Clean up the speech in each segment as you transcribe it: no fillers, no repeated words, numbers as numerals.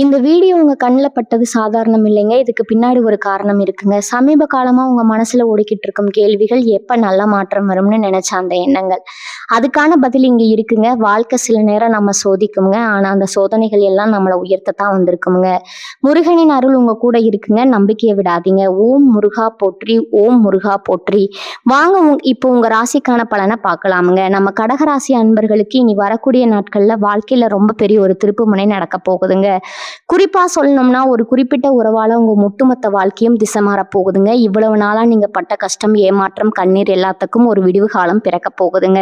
இந்த வீடியோ உங்க கண்ணுல பட்டது சாதாரணம் இல்லைங்க. இதுக்கு பின்னாடி ஒரு காரணம் இருக்குங்க. சமீப காலமா உங்க மனசுல ஓடிக்கிட்டு இருக்கும் கேள்விகள், எப்ப நல்ல மாற்றம் வரும்னு நினைச்ச அந்த எண்ணங்கள். அதுக்கான பதில் இங்க இருக்குங்க. வாழ்க்கை சில நேரம் நம்ம சோதிக்குங்க. ஆனா அந்த சோதனைகள் எல்லாம் நம்மள உயர்த்தத்தான் வந்திருக்குங்க. முருகனின் அருள் உங்க கூட இருக்குங்க. நம்பிக்கையை விடாதீங்க. ஓம் முருகா போற்றி, ஓம் முருகா போற்றி. வாங்க இப்போ உங்க ராசிக்கான பலனை பார்க்கலாமுங்க. நம்ம கடகராசி அன்பர்களுக்கு இனி வரக்கூடிய நாட்கள்ல வாழ்க்கையில ரொம்ப பெரிய ஒரு திருப்புமுனை நடக்க போகுதுங்க. குறிப்பா சொல்லணும்னா ஒரு குறிப்பிட்ட உறவால உங்க ஒட்டுமொத்த வாழ்க்கையும் திசை மாற போகுதுங்க. இவ்வளவு நாளா நீங்க பட்ட கஷ்டம், ஏமாற்றம், கண்ணீர் எல்லாத்துக்கும் ஒரு விடிவு காலம் பிறக்க போகுதுங்க.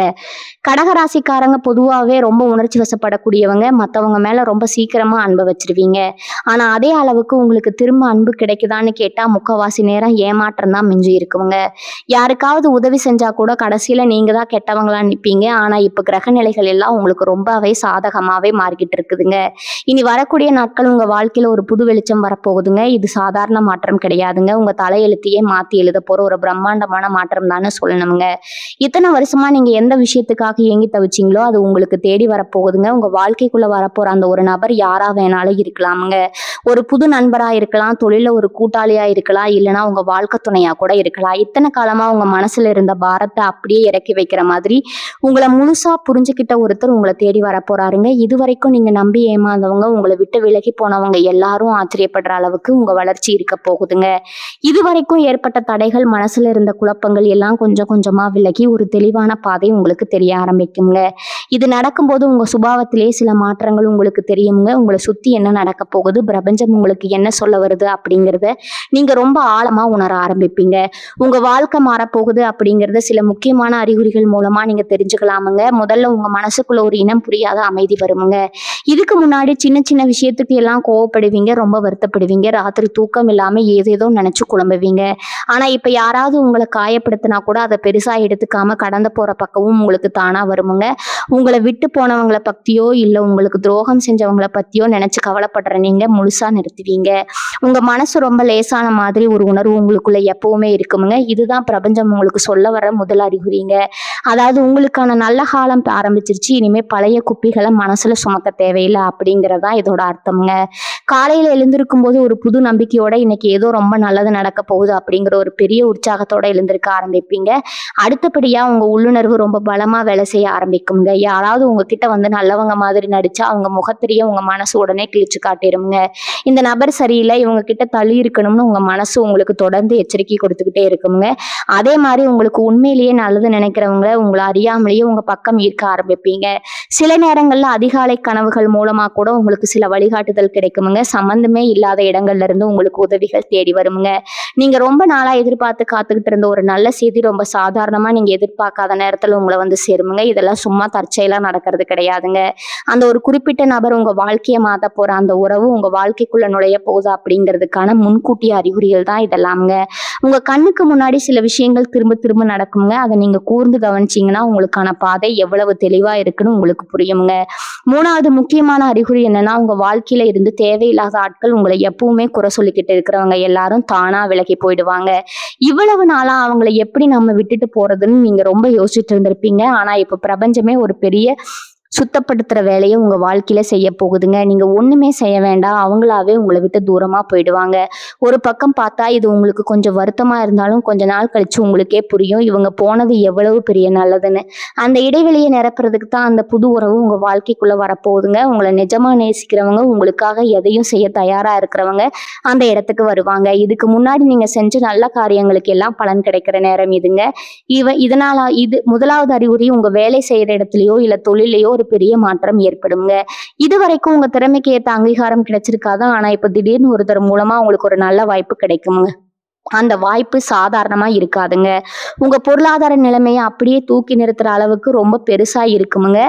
கடகராசிக்காரங்க பொதுவாகவே ரொம்ப உணர்ச்சி வசப்படக்கூடியவங்க. மற்றவங்க மேல ரொம்ப சீக்கிரமா அன்பை வச்சிருவீங்க. ஆனா அதே அளவுக்கு உங்களுக்கு திரும்ப அன்பு கிடைக்குதான்னு கேட்டா முக்கவாசி நேரம் ஏமாற்றம் தான் மிஞ்சி இருக்குங்க. யாருக்காவது உதவி செஞ்சா கூட கடைசியில நீங்க தான் கெட்டவங்களா நிற்பீங்க. ஆனா இப்ப கிரக நிலைகள் எல்லாம் உங்களுக்கு ரொம்பவே சாதகமாவே மாறிக்கிட்டு இருக்குதுங்க. இனி வரக்கூடிய நாட்கள் உங்க வாழ்க்கையில ஒரு புது வெளிச்சம் வரப்போகுதுங்க. இது சாதாரண மாற்றம் கிடையாதுங்க. உங்க தலையெழுத்தையே மாத்தி எழுத போற ஒரு பிரம்மாண்டமான மாற்றம் தானே சொல்லணுங்க. இத்தனை வருஷமா நீங்க எந்த விஷயத்துக்காக ஏங்கி தவிச்சிங்களோ அது உங்களுக்கு தேடி வரப்போகுதுங்க. உங்க வாழ்க்கைக்குள்ள வரப்போற அந்த ஒரு நபர் யாரா வேணாலும் இருக்கலாமுங்க. ஒரு புது நண்பரா இருக்கலாம், தொழில ஒரு கூட்டாளியா இருக்கலாம், இல்லைன்னா உங்க வாழ்க்கை துணையா கூட இருக்கலாம். இத்தனை காலமா உங்க மனசுல இருந்த பாரத்தை அப்படியே இறக்கி வைக்கிற மாதிரி உங்களை முழுசா புரிஞ்சுக்கிட்ட ஒருத்தர் உங்களை தேடி வர போறாருங்க. இது வரைக்கும் நீங்க நம்பி ஏமாந்தவங்க, உங்களை விட்டு விலகி போனவங்க எல்லாரும் ஆச்சரியப்படுற அளவுக்கு உங்க வளர்ச்சி இருக்க போகுதுங்க. இது வரைக்கும் ஏற்பட்ட தடைகள், மனசுல இருந்த குழப்பங்கள் எல்லாம் கொஞ்சம் கொஞ்சமா விலகி ஒரு தெளிவான பாதை உங்களுக்கு தெரிய ஆரம்பிக்குங்க. இது நடக்கும்போது உங்க சுபாவத்திலே சில மாற்றங்கள் உங்களுக்கு தெரியுங்க. உங்களை சுத்தி என்ன நடக்க போகுது, பிரபஞ்சம் உங்களுக்கு என்ன சொல்ல வருது அப்படிங்கிறத நீங்க ரொம்ப ஆழமா உணர ஆரம்பிப்பீங்க. உங்க வாழ்க்கை மாறப்போகுது அப்படிங்கறத சில முக்கியமான அறிகுறிகள் மூலமா நீங்க தெரிஞ்சுக்கலாமுங்க. முதல்ல உங்க மனசுக்குள்ள ஒரு இனம் புரியாத அமைதி வருமுங்க. இதுக்கு முன்னாடி சின்ன சின்ன விஷயத்துக்கு எல்லாம் கோவப்படுவீங்க, ரொம்ப வருத்தப்படுவீங்க, ராத்திரி தூக்கம் இல்லாம ஏதேதோ நினைச்சு குழம்புவீங்க. ஆனா இப்ப யாராவது உங்களை காயப்படுத்தினா கூட அதை பெருசா எடுத்துக்காம கடந்து போற பக்கமும் உங்களுக்கு தானா வருமுங்க. உங்களை விட்டு போனவங்களை பத்தியோ இல்ல உங்களுக்கு துரோகம் செஞ்சவங்களை பத்தியோ நினைச்சு கவலைப்படுற நீங்க முழுசா நிறுத்துவீங்க. உங்க மனசு ரொம்ப லேசான மாதிரி ஒரு உணர்வு உங்களுக்குள்ள எப்பவுமே இருக்குமுங்க. இதுதான் பிரபஞ்சம் உங்களுக்கு சொல்ல வர முதல் அறிகுறிங்க. அதாவது உங்களுக்கான நல்ல காலம் ஆரம்பிச்சிருச்சு. இனிமே பழைய குப்பிகளை மனசுல சுமக்க தேவையில்லை அப்படிங்கறதா இதோட அர்த்தம்ங்க. காலையில எழுந்திருக்கும் போது ஒரு புது நம்பிக்கையோட இன்னைக்கு ஏதோ ரொம்ப நல்லது நடக்க போகுது அப்படிங்கிற ஒரு பெரிய உற்சாகத்தோட எழுந்திருக்க ஆரம்பிப்பீங்க. அடுத்தபடியா உங்க உள்ளுணர்வு ரொம்ப பலமா வேலை செய்ய ஆரம்பிக்குங்க. யாராவது உங்ககிட்ட வந்து நல்லவங்க மாதிரி நடிச்சா அவங்க முகத்திலேயே உங்க மனசு உடனே கிழிச்சு காட்டிருங்க. இந்த நபர் சரியில்லை, இவங்க கிட்ட தள்ளி இருக்கணும்னு உங்க மனசு உங்களுக்கு தொடர்ந்து எச்சரிக்கை கொடுத்துக்கிட்டே இருக்குங்க. அதே மாதிரி உங்களுக்கு உண்மையிலேயே நல்லது நினைக்கிறவங்க உங்களை அறியாமலேயே உங்க பக்கம் ஈர்க்க ஆரம்பிப்பீங்க. சில நேரங்கள்ல அதிகாலை கனவுகள் மூலமா கூட உங்களுக்கு சில வழிகாட்டுதல் கிடைக்குமுங்க. சம்பந்தமே இல்லாத இடங்கள்ல இருந்து உங்களுக்கு உதவிகள் தேடி வருமுங்க. நீங்க ரொம்ப நாளா எதிர்பார்த்து காத்துக்கிட்டு இருந்த ஒரு நல்ல செய்தி ரொம்ப சாதாரணமா நீங்க எதிர்பார்க்காத நேரத்துல உங்களை வந்து சேருமுங்க. இதெல்லாம் சும்மா தற்செயலா நடக்கிறது கிடையாதுங்க. அந்த ஒரு குறிப்பிட்ட நபர் உங்க வாழ்க்கையை மாத்த போற அந்த உறவு உங்க வாழ்க்கைக்குள்ள நுழைய போகுது அப்படிங்கிறதுக்கான முன்கூட்டிய அறிகுறிகள் தான் இதெல்லாமுங்க. உங்க கண்ணுக்கு முன்னாடி சில விஷயங்கள் திரும்ப திரும்ப நடக்குங்க. அதை நீங்க கூர்ந்து கவனிச்சீங்கன்னா உங்களுக்கான பாதை எவ்வளவு தெளிவா இருக்குன்னு உங்களுக்கு புரியுங்க. மூணாவது முக்கியமான அறிகுறி என்னன்னா, உங்க வாழ்க்கையில இருந்து தேவையில்லாத ஆட்கள், உங்களை எப்பவுமே குறை சொல்லிக்கிட்டு இருக்கிறவங்க எல்லாரும் தானா விலகி போயிடுவாங்க. இவ்வளவு நாளா அவங்களை எப்படி நம்ம விட்டுட்டு போறதுன்னு நீங்க ரொம்ப யோசிச்சுட்டு இருந்திருப்பீங்க. ஆனா இப்ப பிரபஞ்சமே ஒரு பெரிய சுத்தப்படுத்துற வேலையை உங்க வாழ்க்கையில செய்ய போகுதுங்க. நீங்க ஒண்ணுமே செய்ய வேண்டாம், அவங்களாவே உங்களை விட்டு தூரமா போயிடுவாங்க. ஒரு பக்கம் பார்த்தா இது உங்களுக்கு கொஞ்சம் வருத்தமா இருந்தாலும் கொஞ்ச நாள் கழிச்சு உங்களுக்கே புரியும் இவங்க போனது எவ்வளவு பெரிய நல்லதுன்னு. அந்த இடைவெளியை நிரப்புறதுக்கு தான் அந்த புது உறவு உங்க வாழ்க்கைக்குள்ள வரப்போகுதுங்க. உங்களை நிஜமா நேசிக்கிறவங்க, உங்களுக்காக எதையும் செய்ய தயாரா இருக்கிறவங்க அந்த இடத்துக்கு வருவாங்க. இதுக்கு முன்னாடி நீங்க செஞ்ச நல்ல காரியங்களுக்கு எல்லாம் பலன் கிடைக்கிற நேரம் இதுங்க. இது முதலாவது அறிகுறி, உங்க வேலை செய்யற இடத்துலயோ இல்ல தொழிலையோ ஒரு பெரிய மாற்றம் ஏற்படுங்க. இது வரைக்கும் உங்க திறமைக்கு ஏற்ற அங்கீகாரம் கிடைச்சிருக்காது. ஆனா இப்ப திடீர்னு ஒருத்தர் மூலமா உங்களுக்கு ஒரு நல்ல வாய்ப்பு கிடைக்குங்க. அந்த வாய்ப்பு சாதாரணமா இருக்காதுங்க. உங்க பொருளாதார நிலைமையை அப்படியே தூக்கி நிறுத்துற அளவுக்கு ரொம்ப பெருசா இருக்குமுங்க.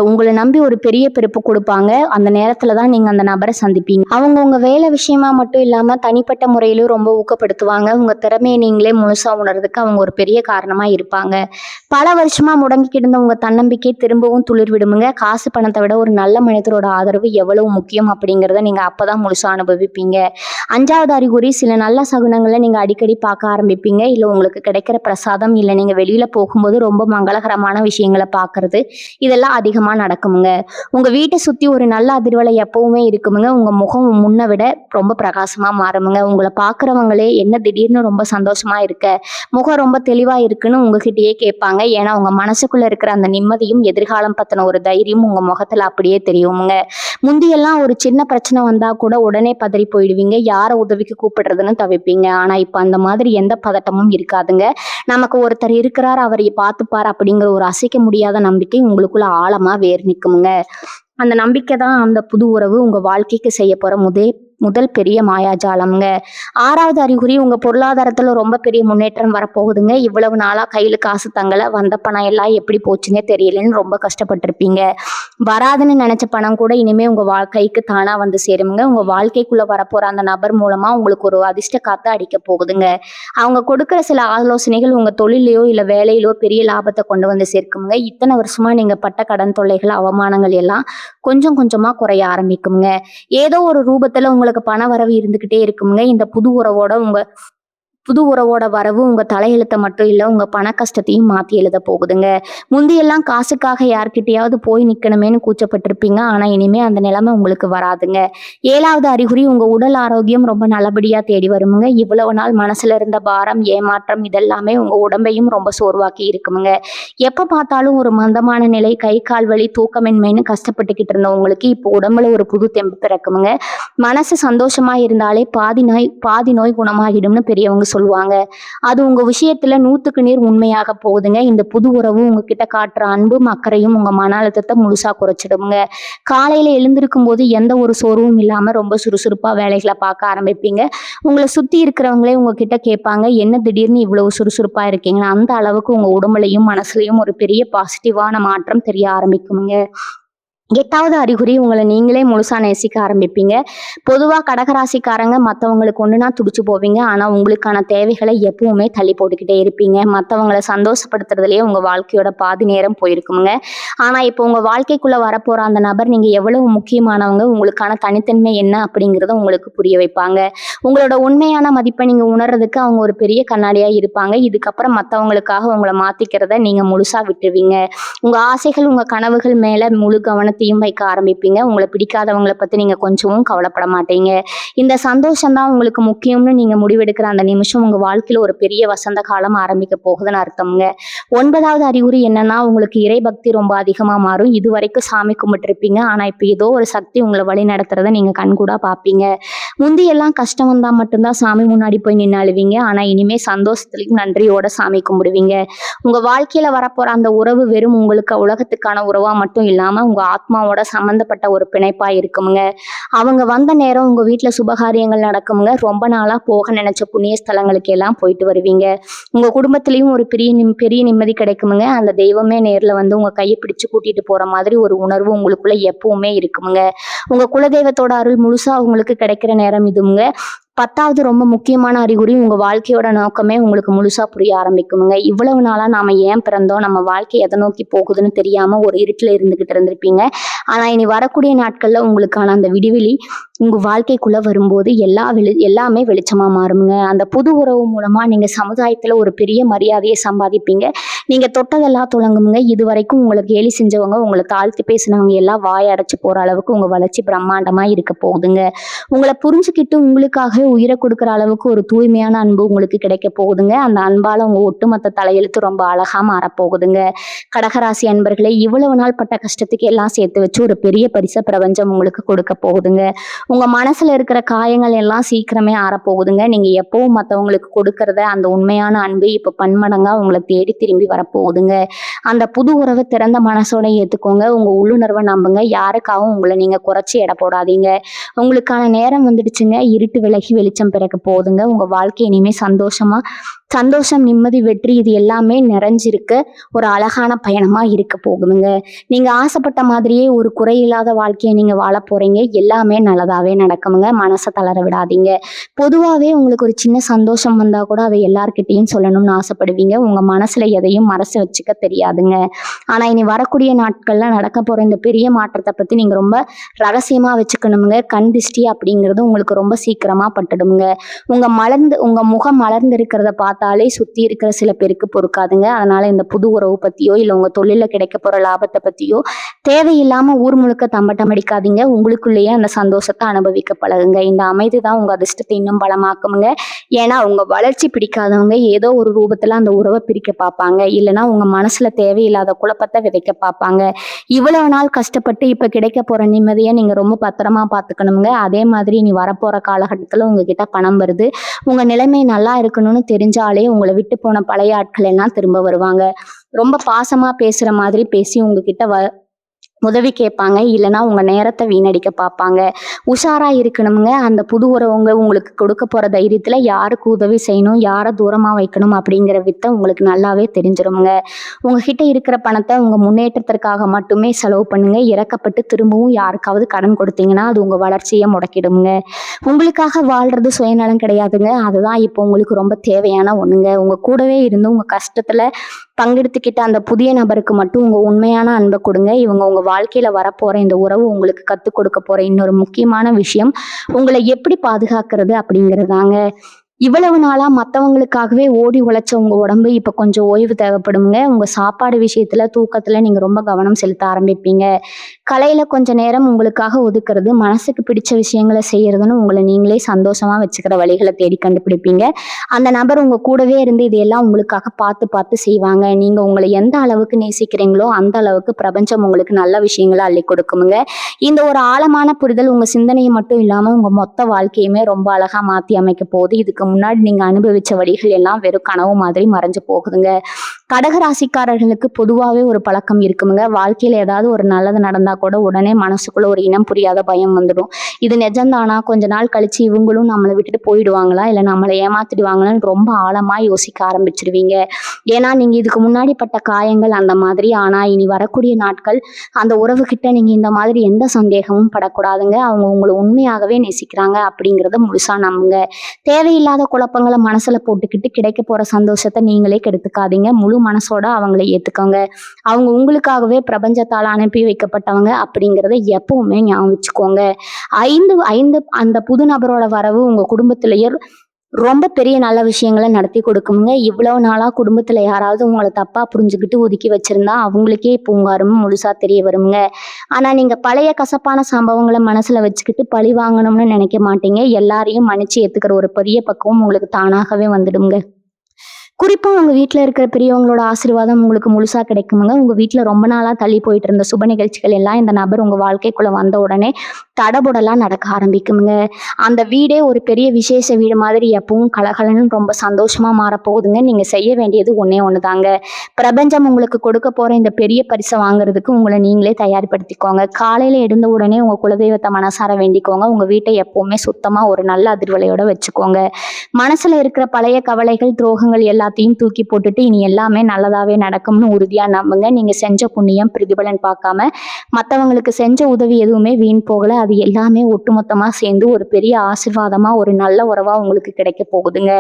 உங்களை நம்பி ஒரு பெரிய பிறப்பு கொடுப்பாங்க. அந்த நேரத்துலதான் நீங்க அந்த நபரை சந்திப்பீங்க. அவங்க உங்க வேலை விஷயமா மட்டும் இல்லாம தனிப்பட்ட முறையிலும் ரொம்ப ஊக்கப்படுத்துவாங்க. உங்க திறமையை நீங்களே முழுசா உணர்றதுக்கு அவங்க ஒரு பெரிய காரணமா இருப்பாங்க. பல வருஷமா முடங்கிக்கிட்டு இருந்த உங்க தன்னம்பிக்கை திரும்பவும் துளிர் விடுமுங்க. காசு பணத்தை விட ஒரு நல்ல மனிதரோட ஆதரவு எவ்வளவு முக்கியம் அப்படிங்கிறத நீங்க அப்பதான் முழுசா அனுபவிப்பீங்க. அஞ்சாவது அறிகுறி, சில நல்ல சகுனங்களை நீங்க அடிக்கடி பார்க்க ஆரம்பிப்பீங்க. இல்ல உங்களுக்கு கிடைக்கிற பிரசாதம், இல்ல நீங்க வெளியில போகும்போது ரொம்ப மங்களகரமான விஷயங்களை பார்க்க பார்க்கறது இதெல்லாம் அதிகமாக நடக்குமுங்க. உங்கள் வீட்டை சுற்றி ஒரு நல்ல அதிர்வலை எப்பவுமே இருக்குமுங்க. உங்கள் முகம் முன்னை விட ரொம்ப பிரகாசமாக மாறுமுங்க. உங்களை பார்க்குறவங்களே என்ன திடீர்னு ரொம்ப சந்தோஷமா இருக்க, முகம் ரொம்ப தெளிவா இருக்குன்னு உங்ககிட்டயே கேட்பாங்க. ஏன்னா உங்க மனசுக்குள்ள இருக்கிற அந்த நிம்மதியும் எதிர்காலம் பத்தின ஒரு தைரியம் உங்க முகத்துல அப்படியே தெரியுமுங்க. முந்தியெல்லாம் ஒரு சின்ன பிரச்சனை வந்தா கூட உடனே பதறி போயிடுவீங்க, யார உதவிக்கு கூப்பிடுறதுன்னு தவிப்பீங்க. ஆனா இப்ப அந்த மாதிரி எந்த பதட்டமும் இருக்காதுங்க. நமக்கு ஒருத்தர் இருக்கிறார், அவரை பார்த்துப்பார் அப்படிங்கிற ஒரு அசைக்க முடியாத நம்பிக்கை உங்களுக்குள்ள ஆழமா வேர் நிற்குமுங்க. அந்த நம்பிக்கை தான் அந்த புது உறவு உங்க வாழ்க்கைக்கு செய்ய போற முதல் பெரிய மாயாஜாலம்ங்க. 6வது அறிகுறி, உங்க பொருளாதாரத்துல ரொம்ப பெரிய முன்னேற்றம் வரப்போகுதுங்க. இவ்வளவு நாளா கையில காசு தங்கல, வந்த பணம் எல்லாம் எப்படி போச்சுன்னே தெரியலன்னு ரொம்ப கஷ்டப்பட்டிருப்பீங்க. வராதுன்னு நினைச்ச பணம் கூட இனிமே உங்க வாழ்க்கைக்கு தானா வந்து சேருமுங்க. உங்க வாழ்க்கைக்குள்ள வரப்போற அந்த நபர் மூலமா உங்களுக்கு ஒரு அதிர்ஷ்ட காத்து அடிக்க போகுதுங்க. அவங்க கொடுக்குற சில ஆலோசனைகள் உங்க தொழிலையோ இல்ல வேலையிலோ பெரிய லாபத்தை கொண்டு வந்து சேர்க்குமுங்க. இத்தனை வருஷமா நீங்க பட்ட கடன் தொல்லைகள், அவமானங்கள் எல்லாம் கொஞ்சம் கொஞ்சமா குறைய ஆரம்பிக்குங்க. ஏதோ ஒரு ரூபத்துல உங்களுக்கு பண வரவு இருந்துகிட்டே இருக்குங்க. இந்த புது உறவோட வரவு உங்க தலையெழுத்தை மட்டும் இல்ல, உங்க பண கஷ்டத்தையும் மாத்தி எழுத போகுதுங்க. முந்தியெல்லாம் காசுக்காக யார்கிட்டயாவது போய் நிக்கணுமேனு கூச்சப்பட்டிருப்பீங்க. ஆனா இனிமே அந்த நிலைமை உங்களுக்கு வராதுங்க. 7வது அறிகுறி, உங்க உடல் ஆரோக்கியம் ரொம்ப நல்லபடியா தேடி வருமுங்க. இவ்வளவு நாள் மனசுல இருந்த பாரம், ஏமாற்றம் இதெல்லாமே உங்க உடம்பையும் ரொம்ப சோர்வாக்கி இருக்குமுங்க. எப்ப பார்த்தாலும் ஒரு மந்தமான நிலை, கை கால் வலி, தூக்கமின்மைன்னு கஷ்டப்பட்டுக்கிட்டு இருந்த உங்களுக்கு இப்போ உடம்புல ஒரு புது தெம்பு பிறக்குமுங்க. மனசு சந்தோஷமா இருந்தாலே பாதி நோய் குணமாகிடும்னு பெரியவங்க சொல்லுவாங்க. அது உங்க விஷயத்துல 100க்கு 100 உண்மையாக போகுதுங்க. இந்த புது உறவு உங்ககிட்ட காட்டுற அன்பும் அக்கறையும் உங்க மன அழுத்தத்தை முழுசா குறைச்சிடுங்க. காலையில எழுந்திருக்கும் போது எந்த ஒரு சோர்வும் இல்லாம ரொம்ப சுறுசுறுப்பா வேலைகளை பார்க்க ஆரம்பிப்பீங்க. உங்களை சுத்தி இருக்கிறவங்களே உங்ககிட்ட கேட்பாங்க, என்ன திடீர்னு இவ்வளவு சுறுசுறுப்பா இருக்கீங்கன்னா. அந்த அளவுக்கு உங்க உடம்புலையும் மனசுலையும் ஒரு பெரிய பாசிட்டிவான மாற்றம் தெரிய ஆரம்பிக்குங்க. 8வது அறிகுறி, உங்களை நீங்களே முழுசா நேசிக்க ஆரம்பிப்பீங்க. பொதுவா கடகராசிக்காரங்க மற்றவங்களுக்கு ஒண்ணுனா துடிச்சு போவீங்க. ஆனா உங்களுக்கான தேவைகளை எப்பவுமே தள்ளி போட்டுக்கிட்டே இருப்பீங்க. மற்றவங்களை சந்தோஷப்படுத்துறதுலயே உங்க வாழ்க்கையோட பாதி நேரம் போயிருக்குங்க. ஆனா இப்போ உங்க வாழ்க்கைக்குள்ள வரப்போற அந்த நபர் நீங்க எவ்வளவு முக்கியமானவங்க, உங்களுக்கான தனித்தன்மை என்ன அப்படிங்கிறத உங்களுக்கு புரிய வைப்பாங்க. உங்களோட உண்மையான மதிப்பை நீங்க உணர்றதுக்கு அவங்க ஒரு பெரிய கண்ணாடியா இருப்பாங்க. இதுக்கப்புறம் மற்றவங்களுக்காக உங்களை மாத்திக்கிறத நீங்க முழுசா விட்டுருவீங்க. உங்க ஆசைகள், உங்க கனவுகள் மேல முழு கவனத்தையும் வைக்க ஆரம்பிப்பீங்க. உங்களை பிடிக்காதவங்களை பத்தி நீங்க கொஞ்சமும் கவலைப்பட மாட்டீங்க. இந்த சந்தோஷம் தான் உங்களுக்கு முக்கியம்னு நீங்க முடிவெடுக்கிற அந்த நிமிஷம் உங்க வாழ்க்கையில ஒரு பெரிய வசந்த காலம் ஆரம்பிக்க போகுதுன்னு அர்த்தம்ங்க. 9வது அறிகுறி என்னன்னா, உங்களுக்கு இறை பக்தி ரொம்ப அதிகமா மாறும். இது வரைக்கும் சாமி கும்பிட்டுருப்பீங்க. ஆனா இப்ப ஏதோ ஒரு சக்தி உங்களை வழி நடத்துறத நீங்க கண்கூடா பார்ப்பீங்க. முந்தியெல்லாம் கஷ்டம் வந்தா மட்டும்தான் சாமி முன்னாடி போய் நின்று அழுவீங்க. ஆனா இனிமே சந்தோஷத்துலயும் நன்றியோட சாமி கும்பிடுவீங்க. உங்க வாழ்க்கையில வரப்போற அந்த உறவு வெறும் உங்களுக்கு உலகத்துக்கான உறவா மட்டும் இல்லாம உங்க ஆத்மாவோட சம்பந்தப்பட்ட ஒரு பிணைப்பா இருக்குமுங்க. அவங்க வந்த நேரம் உங்க வீட்டுல சுபகாரியங்கள் நடக்குமுங்க. ரொம்ப நாளா போக நினைச்ச புண்ணிய ஸ்தலங்களுக்கு எல்லாம் போயிட்டு வருவீங்க. உங்க குடும்பத்திலயும் ஒரு பெரிய நிம்மதி கிடைக்குமுங்க. அந்த தெய்வமே நேர்ல வந்து உங்க கையை பிடிச்சு கூட்டிட்டு போற மாதிரி ஒரு உணர்வு உங்களுக்குள்ள எப்பவுமே இருக்குமுங்க. உங்க குலதெய்வத்தோட அருள் முழுசா உங்களுக்கு கிடைக்கிற நேரம் இதுங்க. 10வது ரொம்ப முக்கியமான அறிகுறி, உங்க வாழ்க்கையோட நோக்கமே உங்களுக்கு முழுசா புரிய ஆரம்பிக்குமுங்க. இவ்வளவு நாளா நாம ஏன் பிறந்தோம், நம்ம வாழ்க்கை எதை நோக்கி போகுதுன்னு தெரியாம ஒரு இருட்டுல இருந்துகிட்டு இருந்திருப்பீங்க. ஆனா இனி வரக்கூடிய நாட்கள்ல உங்களுக்கான அந்த விடிவெளி உங்க வாழ்க்கைக்குள்ள வரும்போது எல்லாமே வெளிச்சமா மாறுமுங்க. அந்த புது உறவு மூலமா நீங்க சமுதாயத்துல ஒரு பெரிய மரியாதையை சம்பாதிப்பீங்க. நீங்க தொட்டதெல்லாம் தொடங்குமுங்க. இது வரைக்கும் உங்களை கேலி செஞ்சவங்க, உங்களை தாழ்த்தி பேசினவங்க எல்லாம் வாய் அடைச்சு போற அளவுக்கு உங்க வளர்ச்சி பிரம்மாண்டமா இருக்க போகுதுங்க. உங்களை புரிஞ்சுக்கிட்டு உங்களுக்காக உயிரை கொடுக்குற அளவுக்கு ஒரு தூய்மையான அன்பு உங்களுக்கு கிடைக்க போகுதுங்க. அந்த அன்பால உங்க ஒட்டுமொத்த தலையெழுத்து ரொம்ப அழகா மாறப்போகுதுங்க. கடகராசி அன்பர்களே, இவ்வளவு நாள் பட்ட கஷ்டத்துக்கு எல்லாம் சேர்த்து வச்சு ஒரு பெரிய பரிசை பிரபஞ்சம் உங்களுக்கு கொடுக்க போகுதுங்க. உங்க மனசுல இருக்கிற காயங்கள் எல்லாம் சீக்கிரமே ஆறப்போகுதுங்க. நீங்க எப்பவும் மற்றவங்களுக்கு கொடுக்கறத அந்த உண்மையான அன்பு இப்ப பன்மடங்கா உங்களை தேடி திரும்பி வரப்போகுதுங்க. அந்த புது உறவை திறந்த மனசோட ஏத்துக்கோங்க. உங்க உள்ளுணர்வை நம்புங்க. யாருக்காகவும் உங்களை நீங்க குறைச்சி எடை போடாதீங்க. உங்களுக்கான நேரம் வந்துடுச்சுங்க. இருட்டு விலகி வெளிச்சம் பிறக்க போகுதுங்க. உங்க வாழ்க்கை இனிமே சந்தோஷம், நிம்மதி, வெற்றி இது எல்லாமே நிறைஞ்சிருக்க ஒரு அழகான பயணமா இருக்க போகுதுங்க. நீங்க ஆசைப்பட்ட மாதிரியே ஒரு குறையில்லாத வாழ்க்கையை நீங்க வாழ போறீங்க. எல்லாமே நல்லதாவே நடக்குமுங்க. மனசை தளர விடாதீங்க. பொதுவாகவே உங்களுக்கு ஒரு சின்ன சந்தோஷம் வந்தா கூட அதை எல்லார்கிட்டையும் சொல்லணும்னு ஆசைப்படுவீங்க. உங்க மனசுல எதையும் மறைச்சு வச்சுக்க தெரியாதுங்க. ஆனா இனி வரக்கூடிய நாட்கள்ல நடக்க போற இந்த பெரிய மாற்றத்தை பத்தி நீங்க ரொம்ப ரகசியமா வச்சுக்கணுமுங்க. கண் திஷ்டி அப்படிங்கிறது உங்களுக்கு ரொம்ப சீக்கிரமா பட்டுடுங்க. உங்க முகம் மலர்ந்து இருக்கிறத பார்த்தா பார்த்தாலே சுத்தி இருக்கிற சில பேருக்கு பொறுக்காதுங்க. அதனால இந்த புது உறவு பத்தியோ இல்ல உங்க தொழில கிடைக்க போற லாபத்தை பத்தியோ தேவையில்லாம ஊர் முழுக்க தம்பட்டம் அடிக்காதீங்க. உங்களுக்குள்ளேயே அந்த சந்தோஷத்தை அனுபவிக்க பழகுங்க. இந்த அமைதி தான் உங்க அதிர்ஷ்டத்தை இன்னும் பலமாக்குமுங்க. ஏன்னா உங்க வளர்ச்சி பிடிக்காதவங்க ஏதோ ஒரு ரூபத்துல அந்த உறவை பிரிக்க பார்ப்பாங்க. இல்லைன்னா உங்க மனசுல தேவையில்லாத குழப்பத்தை விதைக்க பார்ப்பாங்க. இவ்வளவு நாள் கஷ்டப்பட்டு இப்ப கிடைக்க போற நிம்மதியை நீங்க ரொம்ப பத்திரமா பார்த்துக்கணுங்க. அதே மாதிரி நீ வரப்போற காலகட்டத்துல உங்ககிட்ட பணம் வருது. உங்க நிலைமை நல்லா இருக்கணும்னு தெரிஞ்சாலே உங்களை விட்டு போன பழைய ஆட்கள் எல்லாம் திரும்ப வருவாங்க. ரொம்ப பாசமா பேசுற மாதிரி பேசி உங்ககிட்ட உதவி கேட்பாங்க. இல்லைன்னா உங்க நேரத்தை வீணடிக்க பார்ப்பாங்க. உஷாரா இருக்கணுங்க. அந்த புது உறவுங்க உங்களுக்கு கொடுக்க போற தைரியத்துல யாருக்கு உதவி செய்யணும், யாரை தூரமா வைக்கணும் அப்படிங்கிற வித்தை உங்களுக்கு நல்லாவே தெரிஞ்சிருமுங்க. உங்ககிட்ட இருக்கிற பணத்தை உங்க முன்னேற்றத்திற்காக மட்டுமே செலவு பண்ணுங்க. இறக்கப்பட்டு திரும்பவும் யாருக்காவது கடன் கொடுத்தீங்கன்னா அது உங்க வளர்ச்சியை முடக்கிடுங்க. உங்களுக்காக வாழ்றது சுயநலம் கிடையாதுங்க. அதுதான் இப்போ உங்களுக்கு ரொம்ப தேவையான ஒண்ணுங்க. உங்க கூடவே இருந்து உங்க கஷ்டத்துல பங்கெடுத்துக்கிட்ட அந்த புதிய நபருக்கு மட்டும் உங்க உண்மையான அன்பை கொடுங்க. இவங்க உங்க வாழ்க்கையில வரப்போற இந்த உறவு உங்களுக்கு கத்துக் கொடுக்க போற இன்னொரு முக்கியமான விஷயம் உங்களை எப்படி பாதுகாக்கிறது அப்படிங்கிறதாங்க. இவ்வளவு நாளா மத்தவங்களுக்காகவே ஓடி உழைச்ச உங்க உடம்பு இப்ப கொஞ்சம் ஓய்வு தேவைப்படுங்க. உங்க சாப்பாடு விஷயத்துல தூக்கத்துல நீங்க ரொம்ப கவனம் செலுத்த ஆரம்பிப்பீங்க. கலையில கொஞ்ச நேரம் உங்களுக்காக ஒதுக்குறது, மனசுக்கு பிடிச்ச விஷயங்களை செய்யறதுன்னு உங்களை நீங்களே சந்தோஷமா வச்சுக்கிற வழிகளை தேடி கண்டுபிடிப்பீங்க. அந்த நபர் உங்க கூடவே இருந்து இதையெல்லாம் உங்களுக்காக பார்த்து பார்த்து செய்வாங்க. நீங்க உங்களை எந்த அளவுக்கு நேசிக்கிறீங்களோ அந்த அளவுக்கு பிரபஞ்சம் உங்களுக்கு நல்ல விஷயங்களை அள்ளி கொடுக்குமுங்க. இந்த ஒரு ஆழமான புரிதல் உங்க சிந்தனையை மட்டும் இல்லாம உங்க மொத்த வாழ்க்கையுமே ரொம்ப அழகா மாத்தி அமைக்க போகுது. இதுக்கு முன்னாடி நீங்க அனுபவிச்ச வழிகள் எல்லாம் வெறும் கனவு மாதிரி மறைஞ்சு போகுதுங்க. கடகராசிக்காரர்களுக்கு பொதுவாகவே ஒரு பழக்கம் இருக்குமுங்க. வாழ்க்கையில ஏதாவது ஒரு நல்லது நடந்தா கூட உடனே மனசுக்குள்ள ஒரு இனம் புரியாத பயம் வந்துடும். இது நிஜம்தானா, கொஞ்ச நாள் கழிச்சு இவங்களும் நம்மளை விட்டுட்டு போயிடுவாங்களா, இல்லை நம்மளை ஏமாத்திடுவாங்களான்னு ரொம்ப ஆழமா யோசிக்க ஆரம்பிச்சிருவீங்க. ஏன்னா நீங்க இதுக்கு முன்னாடி பட்ட காயங்கள் அந்த மாதிரி. ஆனா இனி வரக்கூடிய நாட்கள் அந்த உறவு கிட்ட நீங்க இந்த மாதிரி எந்த சந்தேகமும் படக்கூடாதுங்க. அவங்க உங்களை உண்மையாகவே நேசிக்கிறாங்க அப்படிங்கிறத முழுசா நம்புங்க. தேவையில்லாத குழப்பங்களை மனசுல போட்டுக்கிட்டு கிடைக்க போற சந்தோஷத்தை நீங்களே கெடுத்துக்காதீங்க. முழு மனசோட அவங்களை ஏத்துக்கோங்க. அவங்க உங்களுக்காகவே பிரபஞ்சத்தால் அனுப்பி வைக்கப்பட்டவங்க அப்படிங்கிறத எப்பவுமே ஞாபகம் வச்சுக்கோங்க. அந்த புது நபரோட வரவு உங்க குடும்பத்திலேயே ரொம்ப பெரிய நல்ல விஷயங்களை நடத்தி கொடுக்குமுங்க. இவ்வளவு நாளா குடும்பத்துல யாராவது உங்களை தப்பா புரிஞ்சுக்கிட்டு ஒதுக்கி வச்சிருந்தா அவங்களுக்கே இப்போ உங்க அருமை முழுசா தெரிய வருங்க. ஆனா நீங்க பழைய கசப்பான சம்பவங்களை மனசுல வச்சுக்கிட்டு பழி வாங்கணும்னு நினைக்க மாட்டீங்க. எல்லாரையும் மன்னிச்சு ஏத்துக்கிற ஒரு பெரிய பக்குவம் உங்களுக்கு தானாகவே வந்துடுங்க. குறிப்பா உங்க வீட்டுல இருக்கிற பெரியவங்களோட ஆசீர்வாதம் உங்களுக்கு முழுசா கிடைக்குமுங்க. உங்க வீட்டுல ரொம்ப நாளா தள்ளி போயிட்டு இருந்த சுப நிகழ்ச்சிகள் எல்லாம் இந்த நபர் உங்க வாழ்க்கைக்குள்ள வந்த உடனே தடபுடலாம் நடக்க ஆரம்பிக்குமுங்க. அந்த வீடே ஒரு பெரிய விசேஷ வீடு மாதிரி எப்பவும் கலகலன்னு ரொம்ப சந்தோஷமா மாறப்போகுதுங்க. நீங்க செய்ய வேண்டியது ஒன்னே ஒண்ணுதாங்க. பிரபஞ்சம் உங்களுக்கு கொடுக்க போற இந்த பெரிய பரிசை வாங்குறதுக்கு உங்களை நீங்களே தயார்படுத்திக்கோங்க. காலையில எழுந்த உடனே உங்க குலதெய்வத்தை மனசார வேண்டிக்கோங்க. உங்க வீட்டை எப்பவுமே சுத்தமா ஒரு நல்ல அதிர்வலையோட வச்சுக்கோங்க. மனசுல இருக்கிற பழைய கவலைகள், துரோகங்கள் எல்லாத்தையும் தூக்கி போட்டுட்டு இனி எல்லாமே நல்லதாவே நடக்கும்னு உறுதியா நம்புங்க. நீங்க செஞ்ச புண்ணியம் பிரதிபலன் பார்க்காம மற்றவங்களுக்கு செஞ்ச உதவி எதுவுமே வீண் போகல. அது எல்லாமே ஒட்டுமொத்தமா சேர்ந்து ஒரு பெரிய ஆசீர்வாதமா ஒரு நல்ல உறவா உங்களுக்கு கிடைக்க போகுதுங்க.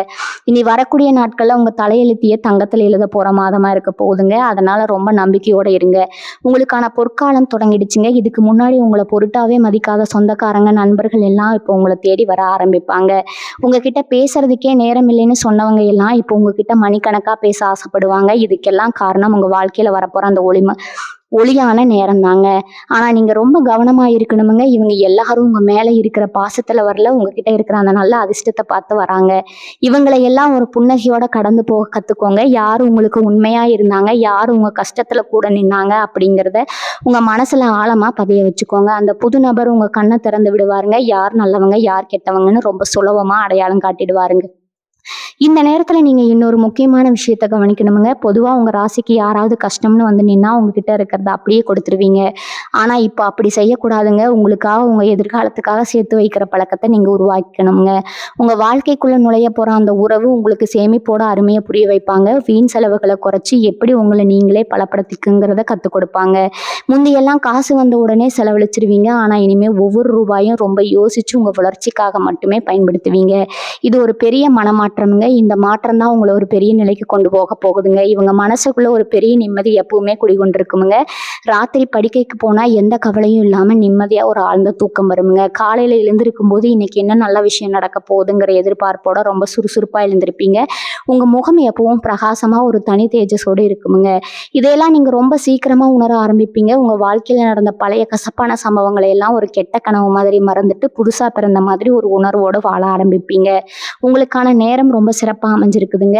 இனி வரக்கூடிய நாட்கள்ல உங்க தலையெழுத்திய தங்கத்துல எழுத போற மாதமா இருக்க போகுதுங்க. அதனால ரொம்ப நம்பிக்கையோட இருங்க. உங்களுக்கான பொற்காலம் தொடங்கிடுச்சுங்க. இதுக்கு முன்னாடி உங்களை பொருட்டாவே மதிக்காத சொந்தக்காரங்க, நண்பர்கள் எல்லாம் இப்போ உங்களை தேடி வர ஆரம்பிப்பாங்க. உங்ககிட்ட பேசுறதுக்கே நேரம் இல்லைன்னு சொன்னவங்க எல்லாம் இப்போ உங்ககிட்ட மணிக்கணக்கா பேச ஆசைப்படுவாங்க. இதுக்கெல்லாம் காரணம் உங்க வாழ்க்கையில வரப்போற அந்த ஒளியான நேரம் தாங்க. ஆனா நீங்க ரொம்ப கவனமா இருக்கணுமுங்க. இவங்க எல்லாரும் உங்க மேல இருக்கிற பாசத்துல வரல, உங்ககிட்ட இருக்கிற அந்த நல்ல அதிர்ஷ்டத்தை பார்த்து வராங்க. இவங்களை எல்லாம் ஒரு புன்னகையோட கடந்து போக கத்துக்கோங்க. யார் உங்களுக்கு உண்மையா இருந்தாங்க, யார் உங்க கஷ்டத்துல கூட நின்னாங்க அப்படிங்கிறத உங்க மனசுல ஆழமா பதிய வச்சுக்கோங்க. அந்த புது நபர் உங்க கண்ணை திறந்து விடுவாருங்க. யார் நல்லவங்க யார் கெட்டவங்கன்னு ரொம்ப சுலபமா அடையாளம் காட்டிடுவாருங்க. இந்த நேரத்துல நீங்க இன்னொரு முக்கியமான விஷயத்த கவனிக்கணுமுங்க. பொதுவா உங்க ராசிக்கு யாராவது கஷ்டம்னு வந்து நின்னா உங்ககிட்ட இருக்கிறத அப்படியே கொடுத்துருவீங்க. ஆனா இப்போ அப்படி செய்யக்கூடாதுங்க. உங்களுக்காக உங்க எதிர்காலத்துக்காக சேர்த்து வைக்கிற பழக்கத்தை நீங்க உருவாக்கணுங்க. உங்க வாழ்க்கைக்குள்ள நுழைய போற அந்த உறவு உங்களுக்கு சேமிப்போட அருமையை புரிய வைப்பாங்க. வீண் செலவுகளை குறைச்சி எப்படி உங்களை நீங்களே பலப்படுத்திக்குங்கிறத கத்துக் கொடுப்பாங்க. முந்தையெல்லாம் காசு வந்த உடனே செலவழிச்சிருவீங்க. ஆனா இனிமே ஒவ்வொரு ரூபாயும் ரொம்ப யோசிச்சு உங்க வளர்ச்சிக்காக மட்டுமே பயன்படுத்துவீங்க. இது ஒரு பெரிய மனமாற்றமுங்க. இருக்குமுங்க. இந்த மாற்றம் தான் உங்கள ஒரு பெரிய நிலைக்கு கொண்டு போக போகுதுங்க. இவங்க மனசுக்குள்ள ஒரு பெரிய நிம்மதி எப்பவுமே குடிகொண்டிருக்குமுங்க. ராத்திரி படுக்கைக்கு போனா எந்த கவலையும் இல்லாம நிம்மதியா ஒரு ஆழ்ந்த தூக்கம் வருமுங்க. காலையில எழுந்திருக்கும் போது இன்னைக்கு என்ன நல்ல விஷயம் நடக்க போகுதுங்கிற எதிர்பார்ப்போட ரொம்ப சுறுசுறுப்பா எழுந்திருப்பீங்க. உங்க முகம் எப்பவும் பிரகாசமா ஒரு தனி தேஜஸோடு இருக்குமுங்க. இதையெல்லாம் நீங்க ரொம்ப சீக்கிரமா உணர ஆரம்பிப்பீங்க. உங்க வாழ்க்கையில நடந்த பழைய கசப்பான சம்பவங்களை எல்லாம் ஒரு கெட்ட கனவு மாதிரி மறந்துட்டு புதுசா பிறந்த மாதிரி ஒரு உணர்வோடு வாழ ஆரம்பிப்பீங்க. உங்களுக்கான நேரம் ரொம்ப சிறப்பா அமைஞ்சிருக்குதுங்க.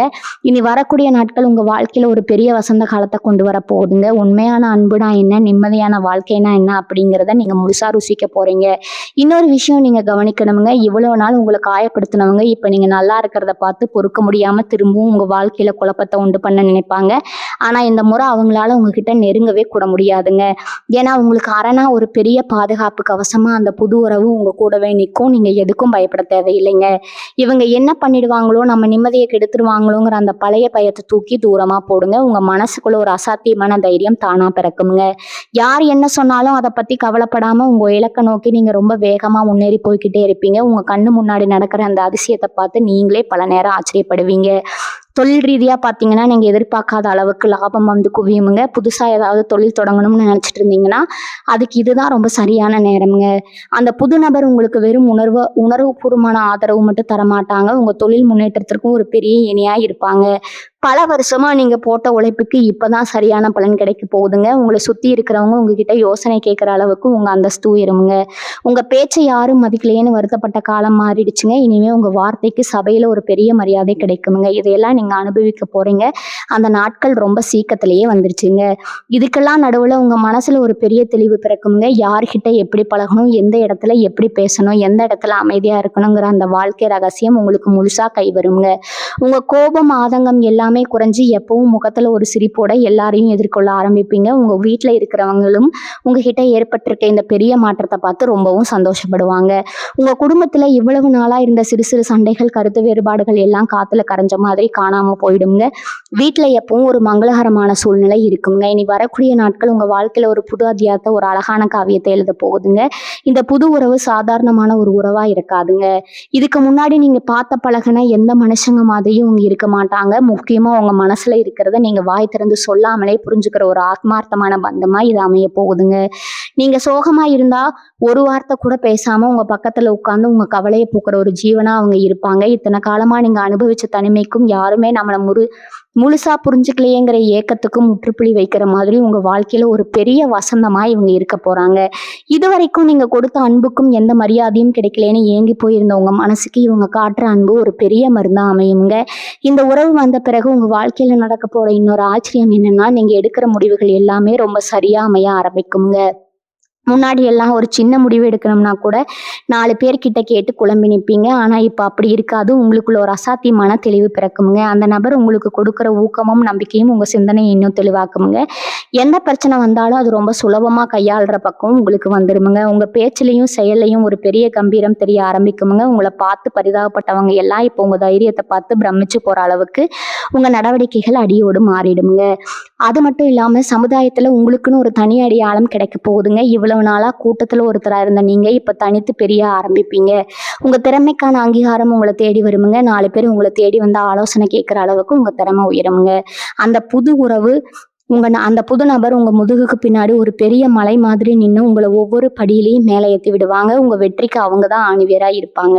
இனி வரக்கூடிய நாட்கள் உங்க வாழ்க்கையில ஒரு பெரிய வசந்த காலத்தை கொண்டு வர போகுதுங்க. உண்மையான அன்புனா என்ன, நிம்மதியான வாழ்க்கைனா என்ன அப்படிங்கிறத நீங்க முழுசா ருசிக்க போறீங்க. இன்னொரு விஷயம் நீங்க கவனிக்கணுங்க. இவ்வளவு நாள் உங்களை காயப்படுத்தினவங்க இப்ப நீங்க நல்லா இருக்கிறத பார்த்து பொறுக்க முடியாம திரும்பவும் உங்க வாழ்க்கையில குழப்பத்தை உண்டு பண்ண நினைப்பாங்க. ஆனா இந்த முறை அவங்களால உங்ககிட்ட நெருங்கவே கூட முடியாதுங்க. ஏன்னா உங்களுக்கு அரணா ஒரு பெரிய பாதுகாப்பு கவசமா அந்த புது உறவு உங்க கூடவே நிற்கும். நீங்க எதுக்கும் பயப்பட தேவையில்லைங்க. இவங்க என்ன பண்ணிடுவாங்களோ, நம்ம நிம்மதியை கெடுத்துருவாங்களோங்கிற அந்த பழைய பயத்தை தூக்கி தூரமா போடுங்க. உங்க மனசுக்குள்ள ஒரு அசாத்தியமான தைரியம் தானா பிறக்குங்க. யார் என்ன சொன்னாலும் அதை பத்தி கவலைப்படாம உங்க இலக்கை நோக்கி நீங்க ரொம்ப வேகமா முன்னேறி போய்கிட்டே இருப்பீங்க. உங்க கண்ணு முன்னாடி நடக்கிற அந்த அதிசயத்தை பார்த்து நீங்களே பல நேரம் ஆச்சரியப்படுவீங்க. தொழில் ரீதியா பார்த்தீங்கன்னா, நீங்க எதிர்பார்க்காத அளவுக்கு லாபம் வந்து குவியுமுங்க. புதுசா ஏதாவது தொழில் தொடங்கணும்னு நினைச்சிட்டு இருந்தீங்கன்னா, அதுக்கு இதுதான் ரொம்ப சரியான நேரம்ங்க. அந்த புது நபர் உங்களுக்கு வெறும் உணர்வுபூர்வமான ஆதரவு மட்டும் தரமாட்டாங்க. உங்க தொழில் முன்னேற்றத்திற்கும் ஒரு பெரிய இணையா இருப்பாங்க. பல வருஷமா நீங்க போட்ட உழைப்புக்கு இப்பதான் சரியான பலன் கிடைக்க போகுதுங்க. உங்களை சுத்தி இருக்கிறவங்க உங்ககிட்ட யோசனை கேட்கிற அளவுக்கு உங்க அந்தஸ்து உயருமுங்க. உங்க பேச்சை யாரும் மதிக்கலையேன்னு வருத்தப்பட்ட காலம் மாறிடுச்சுங்க. இனிமே உங்க வார்த்தைக்கு சபையில ஒரு பெரிய மரியாதை கிடைக்குமுங்க. இதையெல்லாம் நீங்க அனுபவிக்க போறீங்க. அந்த நாட்கள் ரொம்ப சீக்கிரத்திலேயே வந்துருச்சுங்க. இதுக்கெல்லாம் நடுவுல உங்க மனசுல ஒரு பெரிய தெளிவு பிறக்குமுங்க. யார்கிட்ட எப்படி பழகணும், எந்த இடத்துல எப்படி பேசணும், எந்த இடத்துல அமைதியா இருக்கணுங்கிற அந்த வாழ்க்கை ரகசியம் உங்களுக்கு முழுசா கை வருங்க. உங்க கோபம், ஆதங்கம் எல்லாமே குறைஞ்சு எப்பவும் முகத்துல ஒரு சிரிப்போட எல்லாரையும் எதிர்கொள்ள ஆரம்பிப்பீங்க. உங்க வீட்டுல இருக்கிறவங்களும் உங்ககிட்ட ஏற்பட்டிருக்க இந்த பெரிய மாற்றத்தை பார்த்து ரொம்பவும் சந்தோஷப்படுவாங்க. உங்க குடும்பத்துல இவ்வளவு நாளா இருந்த சிறு சிறு சண்டைகள், கருத்து வேறுபாடுகள் எல்லாம் காத்துல கரைஞ்ச மாதிரி காணாம போயிடுங்க. வீட்டுல எப்பவும் ஒரு மங்களகரமான சூழ்நிலை இருக்குங்க. இனி வரக்கூடிய நாட்கள் உங்க வாழ்க்கையில ஒரு புது அத்தியாயத்தை, ஒரு அழகான காவியத்தை எழுத போகுதுங்க. இந்த புது உறவு சாதாரணமான ஒரு உறவா இருக்காதுங்க. இதுக்கு முன்னாடி நீங்க பார்த்த பழகுன எந்த மனுஷங்க மாதிரியும் இவங்க இருக்க மாட்டாங்க. முக்கியமா உங்க மனசுல இருக்கிறத நீங்க வாய் திறந்து சொல்லாமலே புரிஞ்சுக்கிற ஒரு ஆத்மார்த்தமான பந்தமா இது அமைய போகுதுங்க. நீங்க சோகமா இருந்தா ஒரு வார்த்தை கூட பேசாம உங்க பக்கத்துல உட்கார்ந்து உங்க கவலையை போக்குற ஒரு ஜீவனா அவங்க இருப்பாங்க. இத்தனை காலமா நீங்க அனுபவிச்ச தனிமைக்கும் யாருமே நம்மளை முழுசா புரிஞ்சுக்கலையேங்கிற ஏக்கத்துக்கும் முற்றுப்புள்ளி வைக்கிற மாதிரி உங்க வாழ்க்கையில ஒரு பெரிய வசந்தமா இவங்க இருக்க போறாங்க. இதுவரைக்கும் நீங்க கொடுத்த அன்புக்கும் எந்த மரியாதையும் கிடைக்கலன்னு ஏங்கி போயிருந்த உங்க மனசுக்கு இவங்க காட்டுற அன்பு ஒரு பெரிய மருந்தா அமையுங்க. இந்த உறவு வந்த பிறகு உங்க வாழ்க்கையில நடக்க போற இன்னொரு ஆச்சரியம் என்னன்னா, நீங்க எடுக்கிற முடிவுகள் எல்லாமே ரொம்ப சரியா அமைய ஆரம்பிக்குங்க. முன்னாடி எல்லாம் ஒரு சின்ன முடிவு எடுக்கணும்னா கூட 4 பேர்கிட்ட கேட்டு குழம்பி நிற்பீங்க. ஆனா இப்ப அப்படி இருக்காது. உங்களுக்குள்ள ஒரு அசாத்தியமான தெளிவு பிறக்குமுங்க. அந்த நபர் உங்களுக்கு கொடுக்குற ஊக்கமும் நம்பிக்கையும் உங்க சிந்தனையை இன்னும் தெளிவாக்குமுங்க. எந்த பிரச்சனை வந்தாலும் அது ரொம்ப சுலபமா கையாளுற பக்கம் உங்களுக்கு வந்துருமுங்க. உங்க பேச்சிலையும் செயலையும் ஒரு பெரிய கம்பீரம் தெரிய ஆரம்பிக்குமுங்க. உங்களை பார்த்து பரிதாபப்பட்டவங்க எல்லாம் இப்போ உங்க தைரியத்தை பார்த்து பிரமிச்சு போற அளவுக்கு உங்க நடவடிக்கைகள் அடியோடு மாறிடுமுங்க. அது மட்டும் இல்லாம சமுதாயத்துல உங்களுக்குன்னு ஒரு தனி அடையாளம் கிடைக்க போகுதுங்க. இவ்வளவு நாளா கூட்டத்துல ஒருத்தரா இருந்த நீங்க இப்ப தனித்து பெரிய ஆரம்பிப்பீங்க. உங்க திறமைக்கான அங்கீகாரம் உங்களை தேடி வருமுங்க. 4 பேர் உங்களை தேடி வந்து ஆலோசனை கேட்கிற அளவுக்கு உங்க திறமை உயருமுங்க. அந்த புது உறவு அந்த புது நபர் உங்க முதுகுக்கு பின்னாடி ஒரு பெரிய மலை மாதிரி நின்று உங்களை ஒவ்வொரு படியிலையும் மேலே ஏற்றி விடுவாங்க. உங்க வெற்றிக்கு அவங்க தான் ஆணிவேரா இருப்பாங்க.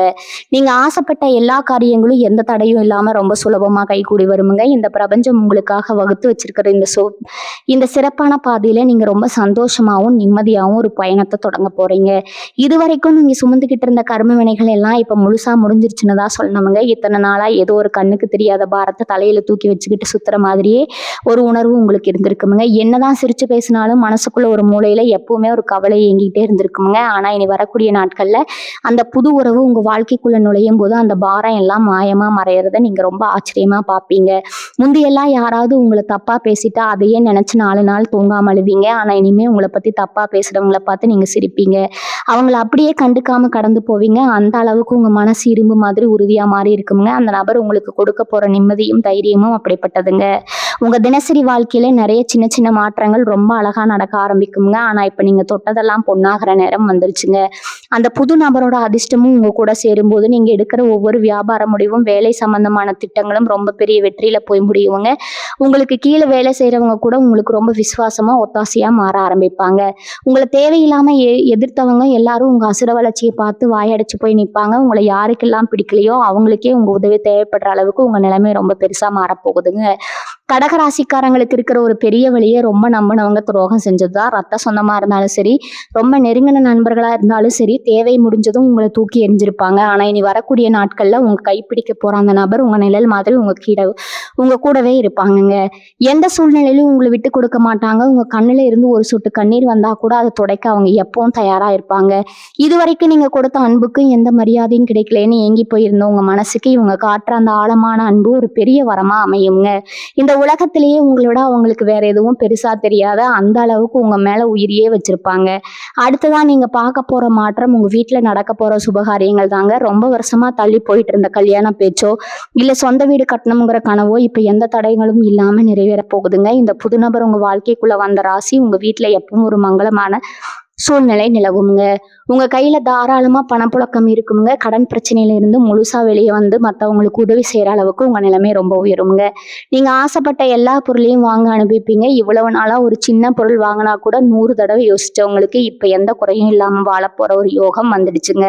நீங்க ஆசைப்பட்ட எல்லா காரியங்களும் எந்த தடையும் இல்லாம ரொம்ப சுலபமா கைகூடி வருமுங்க. இந்த பிரபஞ்சம் உங்களுக்காக வகுத்து வச்சிருக்கிற இந்த சிறப்பான பாதையில நீங்க ரொம்ப சந்தோஷமாவும் நிம்மதியாகவும் ஒரு பயணத்தை தொடங்க போறீங்க. இதுவரைக்கும் நீங்க சுமந்துக்கிட்டு இருந்த கர்ம வினைகள் எல்லாம் இப்ப முழுசா முடிஞ்சிருச்சுன்னு தான் சொல்லணுமுங்க. இத்தனை நாளா ஏதோ ஒரு கண்ணுக்கு தெரியாத பாரத்தை தலையில தூக்கி வச்சுக்கிட்டு சுத்துற மாதிரியே ஒரு உணர்வு உங்களுக்கு இருந்திருக்குமுங்க. என்னதான் சிரிச்சு பேசினாலும் மனசுக்குள்ள ஒரு மூலையில எப்பவுமே ஒரு கவலை ஏங்கிட்டே இருந்திருக்குமுங்க. ஆனா இனி வரக்கூடிய நாட்கள்ல அந்த புது உறவு உங்க வாழ்க்கைக்குள்ள நுழையும் போது அந்த பாரம் எல்லாம் மாயமா மறையறத நீங்க ரொம்ப ஆச்சரியமா பார்ப்பீங்க. முந்தியெல்லாம் யாராவது உங்களை தப்பா பேசிட்டா அதையே நினைச்சு 4 நாள் தூங்காம அழுவீங்க. ஆனா இனிமே உங்களை பத்தி தப்பா பேசுறவங்களை பார்த்து நீங்க சிரிப்பீங்க. அவங்கள அப்படியே கண்டுக்காம கடந்து போவீங்க. அந்த அளவுக்கு உங்க மனசு இரும்பு மாதிரி உறுதியா மாறி இருக்குங்க. அந்த நபர் உங்களுக்கு கொடுக்க போற நிம்மதியும் தைரியமும் அப்படிப்பட்டதுங்க. உங்க தினசரி வாழ்க்கையில நிறைய சின்ன சின்ன மாற்றங்கள் ரொம்ப அழகா நடக்க ஆரம்பிக்குங்க. ஆனா இப்ப நீங்க தொட்டதெல்லாம் பொண்ணாகிற நேரம் வந்துருச்சுங்க. அந்த புது நபரோட அதிர்ஷ்டமும் உங்க கூட சேரும்போது நீங்க எடுக்கிற ஒவ்வொரு வியாபார முடிவும் வேலை சம்பந்தமான திட்டங்களும் ரொம்ப பெரிய வெற்றியில போய் முடியுங்க. உங்களுக்கு கீழே வேலை செய்யறவங்க கூட உங்களுக்கு ரொம்ப விசுவாசமா ஒத்தாசையா மாற ஆரம்பிப்பாங்க. உங்களை தேவையில்லாம எதிர்த்தவங்க எல்லாரும் உங்க அசுர வளர்ச்சியை பார்த்து வாயடைச்சு போய் நிற்பாங்க. உங்களை யாருக்கெல்லாம் பிடிக்கலையோ அவங்களுக்கே உங்க உதவி தேவைப்படுற அளவுக்கு உங்க நிலைமை ரொம்ப பெருசா மாறப்போகுதுங்க. கடகராசிக்காரங்களுக்கு இருக்கிற ஒரு பெரிய வழியை ரொம்ப நம்பினவங்க துரோகம் செஞ்சதுதான். ரத்த சொந்தமா இருந்தாலும் சரி, ரொம்ப நெருங்கின நண்பர்களா இருந்தாலும் சரி, தேவை முடிஞ்சதும் உங்களை தூக்கி எரிஞ்சிருப்பாங்க. ஆனா இனி வரக்கூடிய நாட்கள்ல உங்க கைப்பிடிக்க போற அந்த நபர் உங்க நிழல் மாதிரி உங்க கூடவே இருப்பாங்கங்க. எந்த சூழ்நிலையிலும் உங்களை விட்டு கொடுக்க மாட்டாங்க. உங்க கண்ணுல இருந்து ஒரு சொட்டு கண்ணீர் வந்தா கூட அதை துடைக்க அவங்க எப்பவும் தயாரா இருப்பாங்க. இதுவரைக்கும் நீங்க கொடுத்த அன்புக்கு எந்த மரியாதையும் கிடைக்கலன்னு ஏங்கி போயிருந்தோம் உங்க மனசுக்கு இவங்க காட்டுற அந்த ஆழமான அன்பு ஒரு பெரிய வரமா அமையுங்க. இந்த உலகத்திலேயே உங்களோட அவங்களுக்கு வேற எதுவும் பெருசா தெரியாத அந்த அளவுக்கு உங்க மேல உயிரியே வச்சிருப்பாங்க. அடுத்ததான் நீங்க பார்க்க போற மாற்றம் உங்க வீட்டுல நடக்க போற சுபகாரியங்கள் தாங்க. ரொம்ப வருஷமா தள்ளி போயிட்டு இருந்த கல்யாண பேச்சோ இல்ல சொந்த வீடு கட்டணுங்கிற கனவோ இப்ப எந்த தடைகளும் இல்லாம நிறைவேற போகுதுங்க. இந்த புது நபர் உங்க வாழ்க்கைக்குள்ள வந்த ராசி உங்க வீட்டுல எப்பவும் ஒரு மங்களமான சூழ்நிலை நிலவுங்க. உங்க கையில தாராளமா பணப்புழக்கம் இருக்குங்க. கடன் பிரச்சனையில இருந்து முழுசா வெளியே வந்து மற்றவங்களுக்கு உதவி செய்யற அளவுக்கு உங்க நிலைமை ரொம்ப உயருங்க. நீங்க ஆசைப்பட்ட எல்லா பொருளையும் வாங்க அனுப்பிப்பீங்க. இவ்வளவு நாளா ஒரு சின்ன பொருள் வாங்கினா கூட 100 தடவை யோசிச்சவங்களுக்கு இப்ப எந்த குறையும் இல்லாம வாழ போற ஒரு யோகம் வந்துடுச்சுங்க.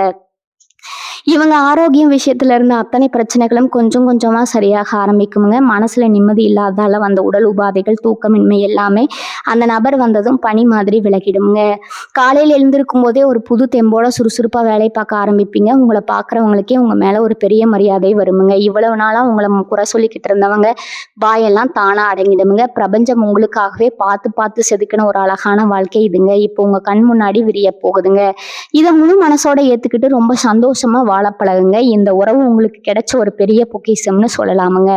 இவங்க ஆரோக்கியம் விஷயத்துல இருந்த அத்தனை பிரச்சனைகளும் கொஞ்சம் கொஞ்சமா சரியாக ஆரம்பிக்குங்க. மனசுல நிம்மதி இல்லாதால வந்த உடல் உபாதைகள், தூக்கமின்மை எல்லாமே அந்த நபர் வந்ததும் பனி மாதிரி விலகிடுங்க. காலையில் எழுந்திருக்கும் போதே ஒரு புது தெம்போட சுறுசுறுப்பா வேலை பார்க்க ஆரம்பிப்பீங்க. உங்களை பார்க்குறவங்களுக்கே உங்க மேல ஒரு பெரிய மரியாதை வருமுங்க. இவ்வளவு நாளா உங்களை குறை சொல்லிக்கிட்டு இருந்தவங்க வாயெல்லாம் தானா அடங்கிடுமுங்க. பிரபஞ்சம் உங்களுக்காகவே பார்த்து பார்த்து செதுக்கின ஒரு அழகான வாழ்க்கை இதுங்க. இப்போ உங்க கண் முன்னாடி விரிய போகுதுங்க. இதை முழு மனசோட ஏத்துக்கிட்டு ரொம்ப சந்தோஷமா வாழ பழகுங்க. இந்த உறவு உங்களுக்கு கிடைச்ச ஒரு பெரிய பொக்கிஷம்னு சொல்லலாமுங்க.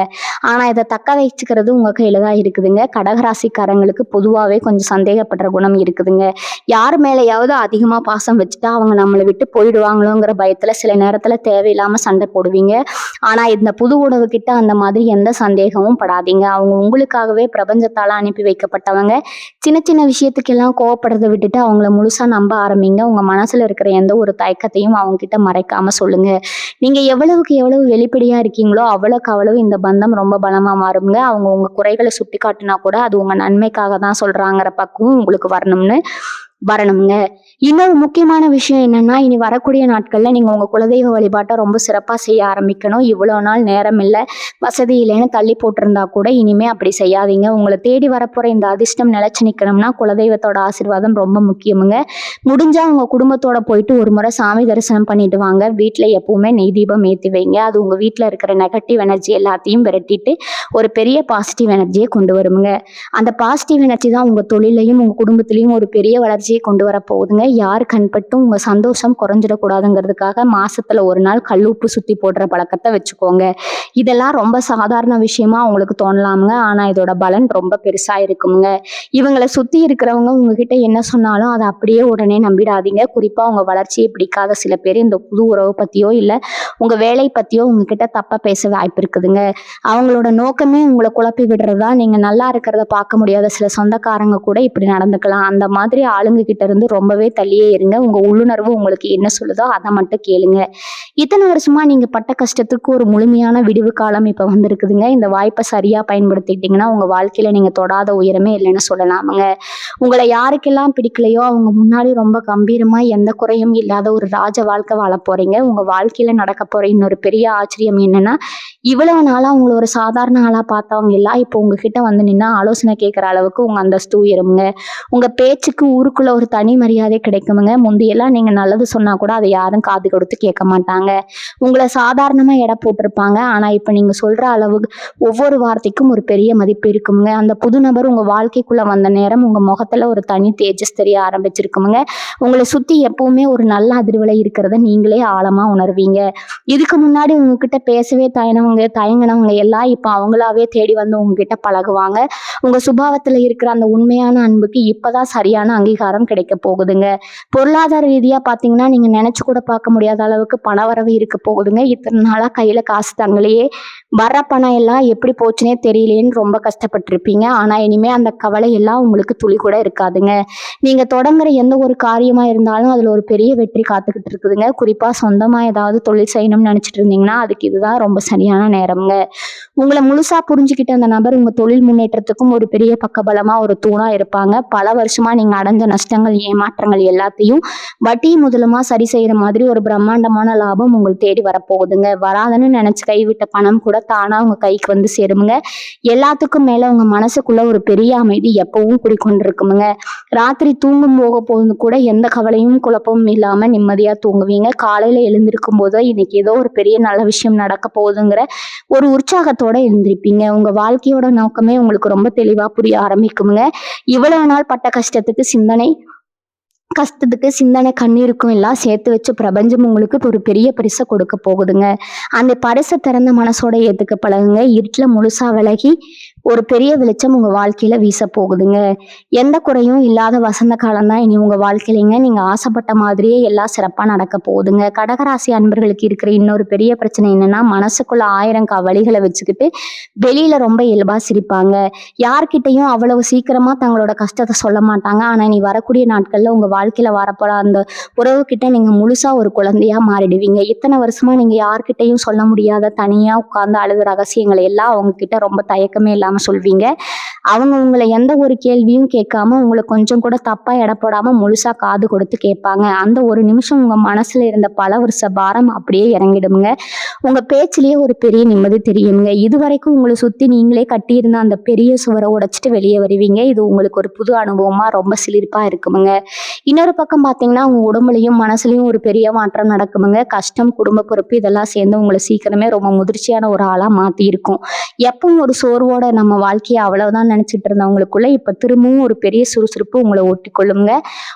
ஆனா இதை தக்க வச்சுக்கிறது உங்க கையில தான் இருக்குதுங்க. கடகராசிக்காரங்களுக்கு பொதுவாகவே கொஞ்சம் சந்தேகப்படுற குணம் இருக்குதுங்க. யார் மேலேயாவது அதிகமா பாசம் வச்சுட்டா அவங்க நம்மளை விட்டு போயிடுவாங்களோங்கிற பயத்துல சில நேரத்துல தேவையில்லாம சண்டை போடுவீங்க. ஆனா இந்த புது உறவு கிட்ட அந்த மாதிரி எந்த சந்தேகமும் படாதீங்க. அவங்க உங்களுக்காகவே பிரபஞ்சத்தால அனுப்பி வைக்கப்பட்டவங்க. சின்ன சின்ன விஷயத்துக்கெல்லாம் கோவப்படுறதை விட்டுட்டு அவங்கள முழுசா நம்ப ஆரம்பிங்க. உங்க மனசுல இருக்கிற எந்த ஒரு தயக்கத்தையும் அவங்க கிட்ட மறைக்காம சொல்லுங்க. நீங்க எவ்வளவுக்கு எவ்வளவு வெளிப்படையா இருக்கீங்களோ அவ்வளவுக்கு அவ்வளவு இந்த பந்தம் ரொம்ப பலமா மாறுங்க. அவங்க உங்க குறைகளை சுட்டி காட்டினா கூட அது உங்க நன்மைக்காக தான் சொல்றாங்கிற பக்குவம் உங்களுக்கு வரணுங்க. இன்னொரு முக்கியமான விஷயம் என்னன்னா, இனி வரக்கூடிய நாட்கள்ல நீங்க உங்க குலதெய்வ வழிபாட்டை ரொம்ப சிறப்பா செய்ய ஆரம்பிக்கணும். இவ்வளவு நாள் நேரம் இல்லை, வசதி இல்லைன்னு தள்ளி போட்டிருந்தா கூட இனிமே அப்படி செய்யாதீங்க. உங்களை தேடி வரப்போற இந்த அதிர்ஷ்டம் நிலைச்சு நிக்கணும்னா குலதெய்வத்தோட ஆசீர்வாதம் ரொம்ப முக்கியமுங்க. முடிஞ்சா உங்க குடும்பத்தோட போயிட்டு ஒரு முறை சாமி தரிசனம் பண்ணிட்டு வாங்க. வீட்டுல எப்பவுமே நெய் தீபம் ஏற்றி வைங்க. அது உங்க வீட்டுல இருக்கிற நெகட்டிவ் எனர்ஜி எல்லாத்தையும் விரட்டிட்டு ஒரு பெரிய பாசிட்டிவ் எனர்ஜியை கொண்டு வருமுங்க. அந்த பாசிட்டிவ் எனர்ஜி தான் உங்க தொழிலையும் உங்க குடும்பத்திலையும் ஒரு பெரிய வளர்ச்சியை கொண்டு வர போகுதுங்க. யார் கண்பட்டும் உங்க சந்தோஷம் குறைஞ்சிடக்கூடாதுங்கிறதுக்காக மாசத்துல ஒரு நாள் கல்லுப்பு சுத்தி போடுற பழக்கத்தை வச்சுக்கோங்க. இதெல்லாம் ரொம்ப சாதாரண விஷயமா உங்களுக்கு தோணலாமுங்க. ஆனா இதோட பலன் ரொம்ப பெருசா இருக்குங்க. இவங்களை சுத்தி இருக்கிறவங்க உங்ககிட்ட என்ன சொன்னாலும் அதை அப்படியே உடனே நம்பிடாதீங்க. குறிப்பா உங்க வளர்ச்சியை பிடிக்காத சில பேர் இந்த புது உறவு பத்தியோ இல்ல உங்க வேலை பத்தியோ உங்ககிட்ட தப்பா பேச வாய்ப்பு இருக்குதுங்க. அவங்களோட நோக்கமே உங்களை குழப்பி விடுறதா. நீங்க நல்லா இருக்கிறத பார்க்க முடியாத சில சொந்தக்காரங்க கூட இப்படி நடந்துக்கலாம். அந்த மாதிரி ஆளுங்க கிட்ட இருந்து ரொம்பவே தள்ளியே இருங்க. உங்க உள்ளுணர்வு உங்களுக்கு என்ன சொல்லுதோ அதை மட்டும் கேளுங்க. இத்தனை வருஷமா நீங்க பட்ட கஷ்டத்துக்கு ஒரு முழுமையான விடிவு காலம் இப்ப வந்திருக்குதுங்க. இந்த வாய்ப்பை சரியா பயன்படுத்திக்கிட்டீங்கன்னா உங்க வாழ்க்கையில நீங்க தொடாத உயரமே இல்லைன்னு சொல்லலாமுங்க. உங்களை யாருக்கெல்லாம் பிடிக்கலையோ அவங்க முன்னாடி ரொம்ப கம்பீரமா எந்த குறையும் இல்லாத ஒரு ராஜ வாழ்க்கை வாழ போறீங்க. உங்க வாழ்க்கையில நடக்க போற இன்னொரு பெரிய ஆச்சரியம் என்னன்னா, இவ்வளவு நாளா உங்களை ஒரு சாதாரண ஆளா பார்த்தவங்க எல்லாம் இப்போ உங்ககிட்ட வந்து நின்னா ஆலோசனை கேட்கிற அளவுக்கு உங்க அந்தஸ்து உயருங்க. உங்க பேச்சுக்கு ஊருக்குள்ள ஒரு தனி மரியாதை கிடைக்குமுங்க. முந்தையெல்லாம் நீங்க நல்லது சொன்னா கூட அதை யாரும் காது கொடுத்து கேட்க மாட்டாங்க. உங்களை சாதாரணமா எடை போட்டிருப்பாங்க. ஆனா இப்ப நீங்க சொல்ற அளவுக்கு ஒவ்வொரு வார்த்தைக்கும் ஒரு பெரிய மதிப்பு இருக்குமுங்க. அந்த புது நபர் உங்க வாழ்க்கைக்குள்ள வந்த நேரம் உங்க முகத்துல ஒரு தனி தேஜஸ் தெரிய ஆரம்பிச்சிருக்குமுங்க. உங்களை சுத்தி எப்பவுமே ஒரு நல்ல அதிர்வலை இருக்கிறத நீங்களே ஆழமா உணர்வீங்க. இதுக்கு முன்னாடி உங்ககிட்ட பேசவே தயங்கினவங்க எல்லாம் இப்ப அவங்களாவே தேடி வந்து உங்ககிட்ட பழகுவாங்க. உங்க சுபாவத்துல இருக்கிற அந்த உண்மையான அன்புக்கு இப்பதான் சரியான அங்கீகாரம் அங்கீகாரம் கிடைக்க போகுதுங்க. பொருளாதார ரீதியா பாத்தீங்கன்னா நீங்க நினைச்சு கூட பார்க்க முடியாத அளவுக்கு பணவரவு இருக்க போகுதுங்க. இத்தனை நாளா கையில காசு தங்களையே வர்ற பணம் எல்லாம் எப்படி போச்சுனே தெரியலேன்னு ரொம்ப கஷ்டப்பட்டிருப்பீங்க. ஆனா இனிமே அந்த கவலை எல்லாம் உங்களுக்கு துளி கூட இருக்காதுங்க. நீங்க தொடங்குற எந்த ஒரு காரியமா இருந்தாலும் அதுல ஒரு பெரிய வெற்றி காத்துக்கிட்டு இருக்குதுங்க. குறிப்பா சொந்தமா ஏதாவது தொழில் செய்யணும்னு நினைச்சிட்டு இருந்தீங்கன்னா அதுக்கு இதுதான் ரொம்ப சரியான நேரம்ங்க. உங்களை முழுசா புரிஞ்சுக்கிட்ட அந்த நபர் உங்க தொழில் முன்னேற்றத்துக்கும் ஒரு பெரிய பக்கபலமா ஒரு தூணா இருப்பாங்க. பல வருஷமா நீங்க அடைஞ்ச நஷ்டங்கள் ஏமாற்றங்கள் எல்லாத்தையும் வட்டி முதலுமா சரி செய்யற மாதிரி ஒரு பிரம்மாண்டமான லாபம் உங்களுக்கு தேடி வரப்போகுதுங்க. வராதுன்னு நினைச்சு கைவிட்ட பணம் கூட தானா உங்க கைக்கு வந்து சேருமுங்க. எல்லாத்துக்கும் மேல உங்க மனசுக்குள்ள ஒரு பெரிய அமைதி எப்பவும் குடிக்கொண்டிருக்குமுங்க. ராத்திரி தூங்கும் போது கூட எந்த கவலையும் குழப்பமும் இல்லாம நிம்மதியா தூங்குவீங்க. காலையில எழுந்திருக்கும் போது இன்னைக்கு ஏதோ ஒரு பெரிய நல்ல விஷயம் நடக்க போகுதுங்கிற ஒரு உற்சாகத்தோட எழுந்திருப்பீங்க. உங்க வாழ்க்கையோட நோக்கமே உங்களுக்கு ரொம்ப தெளிவா புரிய ஆரம்பிக்குமுங்க. இவ்வளவு நாள் பட்ட கஷ்டத்துக்கு சிந்தனை கண்ணீருக்கும் எல்லாம் சேர்த்து வச்சு பிரபஞ்சம் உங்களுக்கு ஒரு பெரிய பரிசை கொடுக்க போகுதுங்க. அந்த பரிசை திறந்த மனசோட ஏத்துக்க பழகுங்க. இருட்டுல முழுசா விலகி ஒரு பெரிய வெளிச்சம் உங்க வாழ்க்கையில வீச போகுதுங்க. எந்த குறையும் இல்லாத வசந்த காலம் தான் இனி உங்க வாழ்க்கையிலங்க. நீங்க ஆசைப்பட்ட மாதிரியே எல்லாம் சிறப்பா நடக்க போகுதுங்க. கடகராசி அன்பர்களுக்கு இருக்கிற இன்னொரு பெரிய பிரச்சனை என்னன்னா, மனசுக்குள்ள 1000 வழிகளை வச்சுக்கிட்டு வெளியில ரொம்ப இயல்பா சிரிப்பாங்க. யார்கிட்டையும் அவ்வளவு சீக்கிரமா தங்களோட கஷ்டத்தை சொல்ல மாட்டாங்க. ஆனா நீ வரக்கூடிய நாட்கள்ல உங்க வாழ்க்கையில வரப்போற அந்த உறவுகிட்ட நீங்க முழுசா ஒரு குழந்தையா மாறிடுவீங்க. இத்தனை வருஷமா நீங்க யார்கிட்டையும் சொல்ல முடியாத தனியா உட்கார்ந்து அழுது ரகசியங்களை எல்லாம் அவங்க கிட்ட ரொம்ப தயக்கமே இல்லாம சொல்வீங்க. அவங்க உங்களை எந்த ஒரு கேள்வியும் கேட்காம உங்களை கொஞ்சம் கூட தப்பா எடை போடாம முழுசா காது கொடுத்து கேட்பாங்க. அந்த ஒரு நிமிஷம் உங்க மனசுல இருந்த பல வருஷ பாரம் அப்படியே இறங்கிடுங்க. உங்க பேச்சிலேயே ஒரு பெரிய நிம்மதி தெரியுங்க. இதுவரைக்கும் உங்களை சுத்தி நீங்களே கட்டியிருந்த அந்த பெரிய சுவரை உடைச்சிட்டு வெளியே வருவீங்க. இது உங்களுக்கு ஒரு புது அனுபவமா ரொம்ப சிலிர்ப்பா இருக்குமுங்க. இன்னொரு பக்கம் பாத்தீங்கன்னா உங்க உடம்புலையும் மனசுலயும் ஒரு பெரிய மாற்றம் நடக்குமுங்க. கஷ்டம், குடும்ப பொறுப்பு இதெல்லாம் சேர்ந்து உங்களை சீக்கிரமே ரொம்ப முதிர்ச்சியான ஒரு ஆளா மாத்தி இருக்கும். எப்பவும் ஒரு சோர்வோட நம்ம வாழ்க்கையை அவ்வளவுதான் நினைச்சிட்டு இருந்தவங்களுக்குள்ள இப்ப திரும்பவும் ஒரு பெரிய சுறுசுறுப்பு உங்களை ஒட்டி கொள்ளுங்க.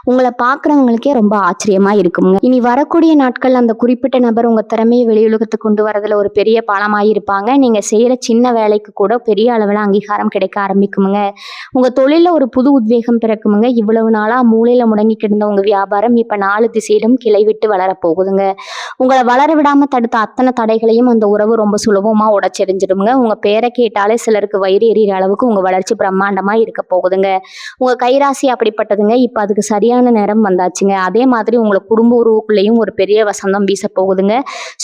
உங்களை பாக்குறவங்களுக்கே ரொம்ப ஆச்சரியமா இருக்குங்க. இனி வரக்கூடிய நாட்கள் அந்த குறிப்பிட்ட நபர் உங்க திறமையை வெளியுலகத்துக்கு கொண்டு வரதுல ஒரு பெரிய பாலமாயி இருப்பாங்க. நீங்க செய்யற சின்ன வேலைக்கு கூட பெரிய அளவுல அங்கீகாரம் கிடைக்க ஆரம்பிக்குமுங்க. உங்க தொழில ஒரு புது உத்வேகம் பிறக்குமுங்க. இவ்வளவு நாளா மூலையில முடங்கி கிடந்த உங்க வியாபாரம் இப்ப 4 திசையிலும் கிளை விட்டு வளர போகுதுங்க. உங்களை வளர விடாம தடுத்த அத்தனை தடைகளையும் அந்த உறவு ரொம்ப சுலபமா உடைச்செறிஞ்சிடுங்க. உங்க பேரை கேட்டாலே சிலருக்கு வயிறு எறிகிற அளவுக்கு உங்க வளர்ச்சி பிரம்மாண்டமா இருக்க போகுதுங்க. உங்க கைராசி அப்படிப்பட்டதுங்க. இப்ப அதுக்கு சரியான நேரம் வந்தாச்சுங்க. அதே மாதிரி உங்களை குடும்ப உறவுக்குள்ளேயும் ஒரு பெரிய வசந்தம் வீச போகுதுங்க.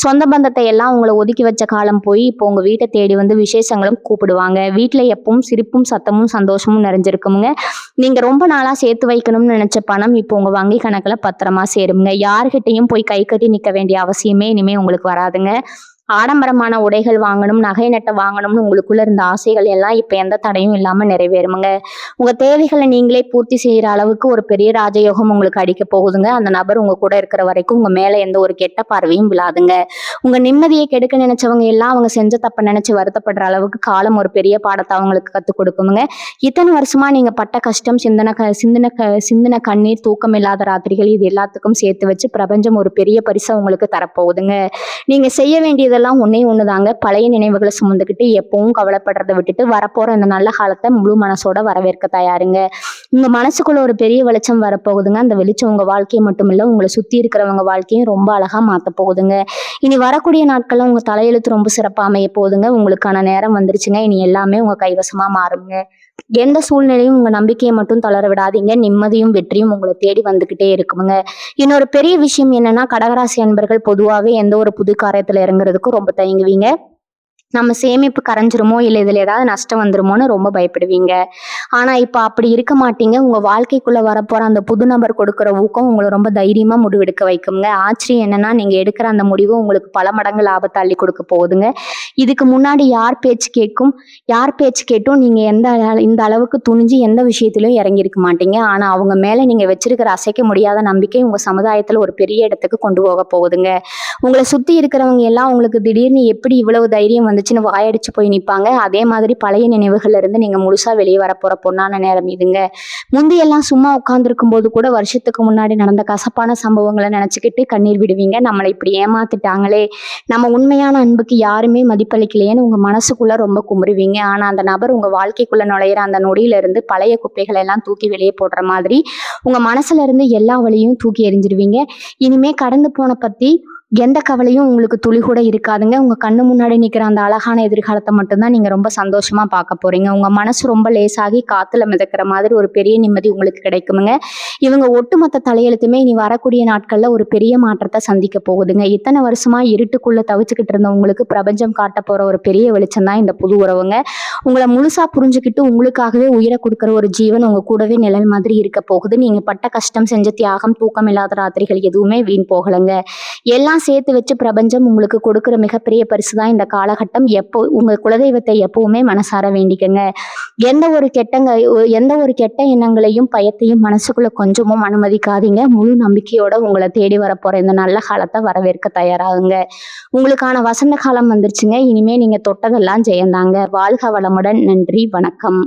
சொந்த பந்தத்தை எல்லாம் உங்களை ஒதுக்கி வச்ச காலம் போய் இப்போ உங்க வீட்டை தேடி வந்து விசேஷங்களும் கூப்பிடுவாங்க. வீட்டுல எப்பவும் சிரிப்பும் சத்தமும் சந்தோஷமும் நிறைஞ்சிருக்குமுங்க. நீங்க ரொம்ப நாளா சேர்த்து வைக்கணும்னு நினைச்ச பணம் இப்போ உங்க வங்கி கணக்குல பத்திரமா சேருங்க. யார்கிட்டையும் போய் கை கட்டி நிக்க வேண்டிய அவசியமே இனிமே உங்களுக்கு வராதுங்க. ஆடம்பரமான உடைகள் வாங்கணும், நகை நட்டை வாங்கணும்னு உங்களுக்குள்ள இருந்த ஆசைகள் எல்லாம் இப்ப எந்த தடையும் இல்லாம நிறைவேறுமுங்க. உங்க தேவைகளை நீங்களே பூர்த்தி செய்யற அளவுக்கு ஒரு பெரிய ராஜயோகம் உங்களுக்கு அடிக்க போகுதுங்க. அந்த நபர் உங்க கூட இருக்கிற வரைக்கும் உங்க மேல எந்த ஒரு கெட்ட பார்வையும் விழாதுங்க. உங்க நிம்மதியை கெடுக்க நினைச்சவங்க எல்லாம் அவங்க செஞ்ச தப்ப நினைச்சு வருத்தப்படுற அளவுக்கு காலம் ஒரு பெரிய பாடத்தை அவங்களுக்கு கத்துக் கொடுக்குமுங்க. இத்தனை வருஷமா நீங்க பட்ட கஷ்டம், சிந்தின கண்ணீர், தூக்கம் இல்லாத ராத்திரிகள் இது எல்லாத்துக்கும் சேர்த்து வச்சு பிரபஞ்சம் ஒரு பெரிய பரிசை உங்களுக்கு தரப்போகுதுங்க. நீங்க செய்ய வேண்டியதெல்லாம் ஒன்னே ஒண்ணுதாங்க. பழைய நினைவுகளை சுமந்துக்கிட்டு எப்பவும் கவலைப்படுறதை விட்டுட்டு வரப்போற இந்த நல்ல காலத்தை முழு மனசோட வரவேற்க தயாருங்க. உங்க மனசுக்குள்ள ஒரு பெரிய வெளிச்சம் வரப்போகுதுங்க. அந்த வெளிச்சம் உங்க வாழ்க்கையை மட்டும் இல்ல, உங்களை சுத்தி இருக்கிறவங்க வாழ்க்கையும் ரொம்ப அழகா மாத்த போகுதுங்க. இனி வரக்கூடிய நாட்கள்ல உங்க தலையெழுத்து ரொம்ப சிறப்பா அமைய போகுதுங்க. உங்களுக்கான நேரம் வந்துருச்சுங்க. இனி எல்லாமே உங்க கைவசமா மாறுங்க. எந்த சூழ்நிலையும் உங்க நம்பிக்கையை மட்டும் தளர விடாதீங்க. நிம்மதியும் வெற்றியும் உங்களை தேடி வந்துகிட்டே இருக்குமுங்க. இன்னொரு பெரிய விஷயம் என்னன்னா, கடகராசி அன்பர்கள் பொதுவாகவே எந்த ஒரு புது காரியத்துல இறங்குறதுக்கும் ரொம்ப தயங்குவீங்க. நம்ம சேமிப்பு கரைஞ்சிருமோ இல்லை இதுல ஏதாவது நஷ்டம் வந்துருமோன்னு ரொம்ப பயப்படுவீங்க. ஆனா இப்ப அப்படி இருக்க மாட்டீங்க. உங்க வாழ்க்கைக்குள்ள வரப்போற அந்த புது நபர் கொடுக்குற ஊக்கம் உங்களை ரொம்ப தைரியமா முடிவெடுக்க வைக்குங்க. ஆச்சரியம் என்னன்னா, நீங்க எடுக்கிற அந்த முடிவு உங்களுக்கு பல மடங்கு லாபத்தை அள்ளி கொடுக்க போகுதுங்க. இதுக்கு முன்னாடி யார் பேச்சு கேட்டும் நீங்க இந்த அளவுக்கு துணிஞ்சு எந்த விஷயத்திலும் இறங்கியிருக்க மாட்டீங்க. ஆனா அவங்க மேல நீங்க வச்சிருக்கிற அசைக்க முடியாத நம்பிக்கை உங்க சமுதாயத்துல ஒரு பெரிய இடத்துக்கு கொண்டு போக போகுதுங்க. உங்களை சுற்றி இருக்கிறவங்க எல்லாம் உங்களுக்கு திடீர்னு எப்படி இவ்வளவு தைரியம் வந்துச்சுன்னு வாயடிச்சு போய் நிற்பாங்க. அதே மாதிரி பழைய நினைவுகள்ல இருந்து நீங்கள் முழுசாக வெளியே வரப்போகிற பொண்ணான நேரம் இதுங்க. முந்தையெல்லாம் சும்மா உட்காந்துருக்கும் போது கூட வருஷத்துக்கு முன்னாடி நடந்த கசப்பான சம்பவங்களை நினச்சிக்கிட்டு கண்ணீர் விடுவீங்க. நம்மளை இப்படி ஏமாத்திட்டாங்களே, நம்ம உண்மையான அன்புக்கு யாருமே மதிப்பளிக்கலையேன்னு உங்கள் மனசுக்குள்ளே ரொம்ப குமுறுவீங்க. ஆனால் அந்த நபர் உங்கள் வாழ்க்கைக்குள்ளே நுழையிற அந்த நொடியிலிருந்து பழைய குப்பைகளை எல்லாம் தூக்கி வெளியே போடுற மாதிரி உங்கள் மனசுல இருந்து எல்லா வழியும் தூக்கி எறிஞ்சிருவீங்க. இனிமே கடந்து போன பற்றி எந்த கவலையும் உங்களுக்கு துளி கூட இருக்காதுங்க. உங்கள் கண்ணு முன்னாடி நிற்கிற அந்த அழகான எதிர்காலத்தை மட்டும்தான் நீங்கள் ரொம்ப சந்தோஷமாக பார்க்க போகிறீங்க. உங்கள் மனசு ரொம்ப லேசாகி காற்றுல மிதக்கிற மாதிரி ஒரு பெரிய நிம்மதி உங்களுக்கு கிடைக்குமுங்க. இவங்க ஒட்டுமொத்த தலையெழுத்துமே இனி வரக்கூடிய நாட்களில் ஒரு பெரிய மாற்றத்தை சந்திக்க போகுதுங்க. இத்தனை வருஷமாக இருட்டுக்குள்ளே தவிச்சுக்கிட்டு இருந்த உங்களுக்கு பிரபஞ்சம் காட்ட போகிற ஒரு பெரிய வெளிச்சம் தான் இந்த புது உறவுங்க. உங்களை முழுசாக புரிஞ்சுக்கிட்டு உங்களுக்காகவே உயிரை கொடுக்குற ஒரு ஜீவன் உங்கள் கூடவே நிழல் மாதிரி இருக்க போகுது. நீங்கள் பட்ட கஷ்டம், செஞ்ச தியாகம், தூக்கம் இல்லாத ராத்திரிகள் எதுவுமே வீண் போகலைங்க. எல்லாம் சேர்த்து வச்சு பிரபஞ்சம் உங்களுக்கு கொடுக்குற மிகப்பெரிய பரிசு தான் இந்த காலகட்டம். உங்கள் குலதெய்வத்தை எப்பவுமே மனசார வேண்டிக்கங்க. எந்த ஒரு கெட்ட எண்ணங்களையும் பயத்தையும் மனசுக்குள்ள கொஞ்சமும் அனுமதிக்காதீங்க. முழு நம்பிக்கையோட உங்களை தேடி வரப்போற இந்த நல்ல காலத்தை வரவேற்க தயாராகுங்க. உங்களுக்கான வசந்த காலம் வந்துருச்சுங்க. இனிமே நீங்க தொட்டதெல்லாம் ஜெயந்தாங்க. வாழ்க வளமுடன். நன்றி, வணக்கம்.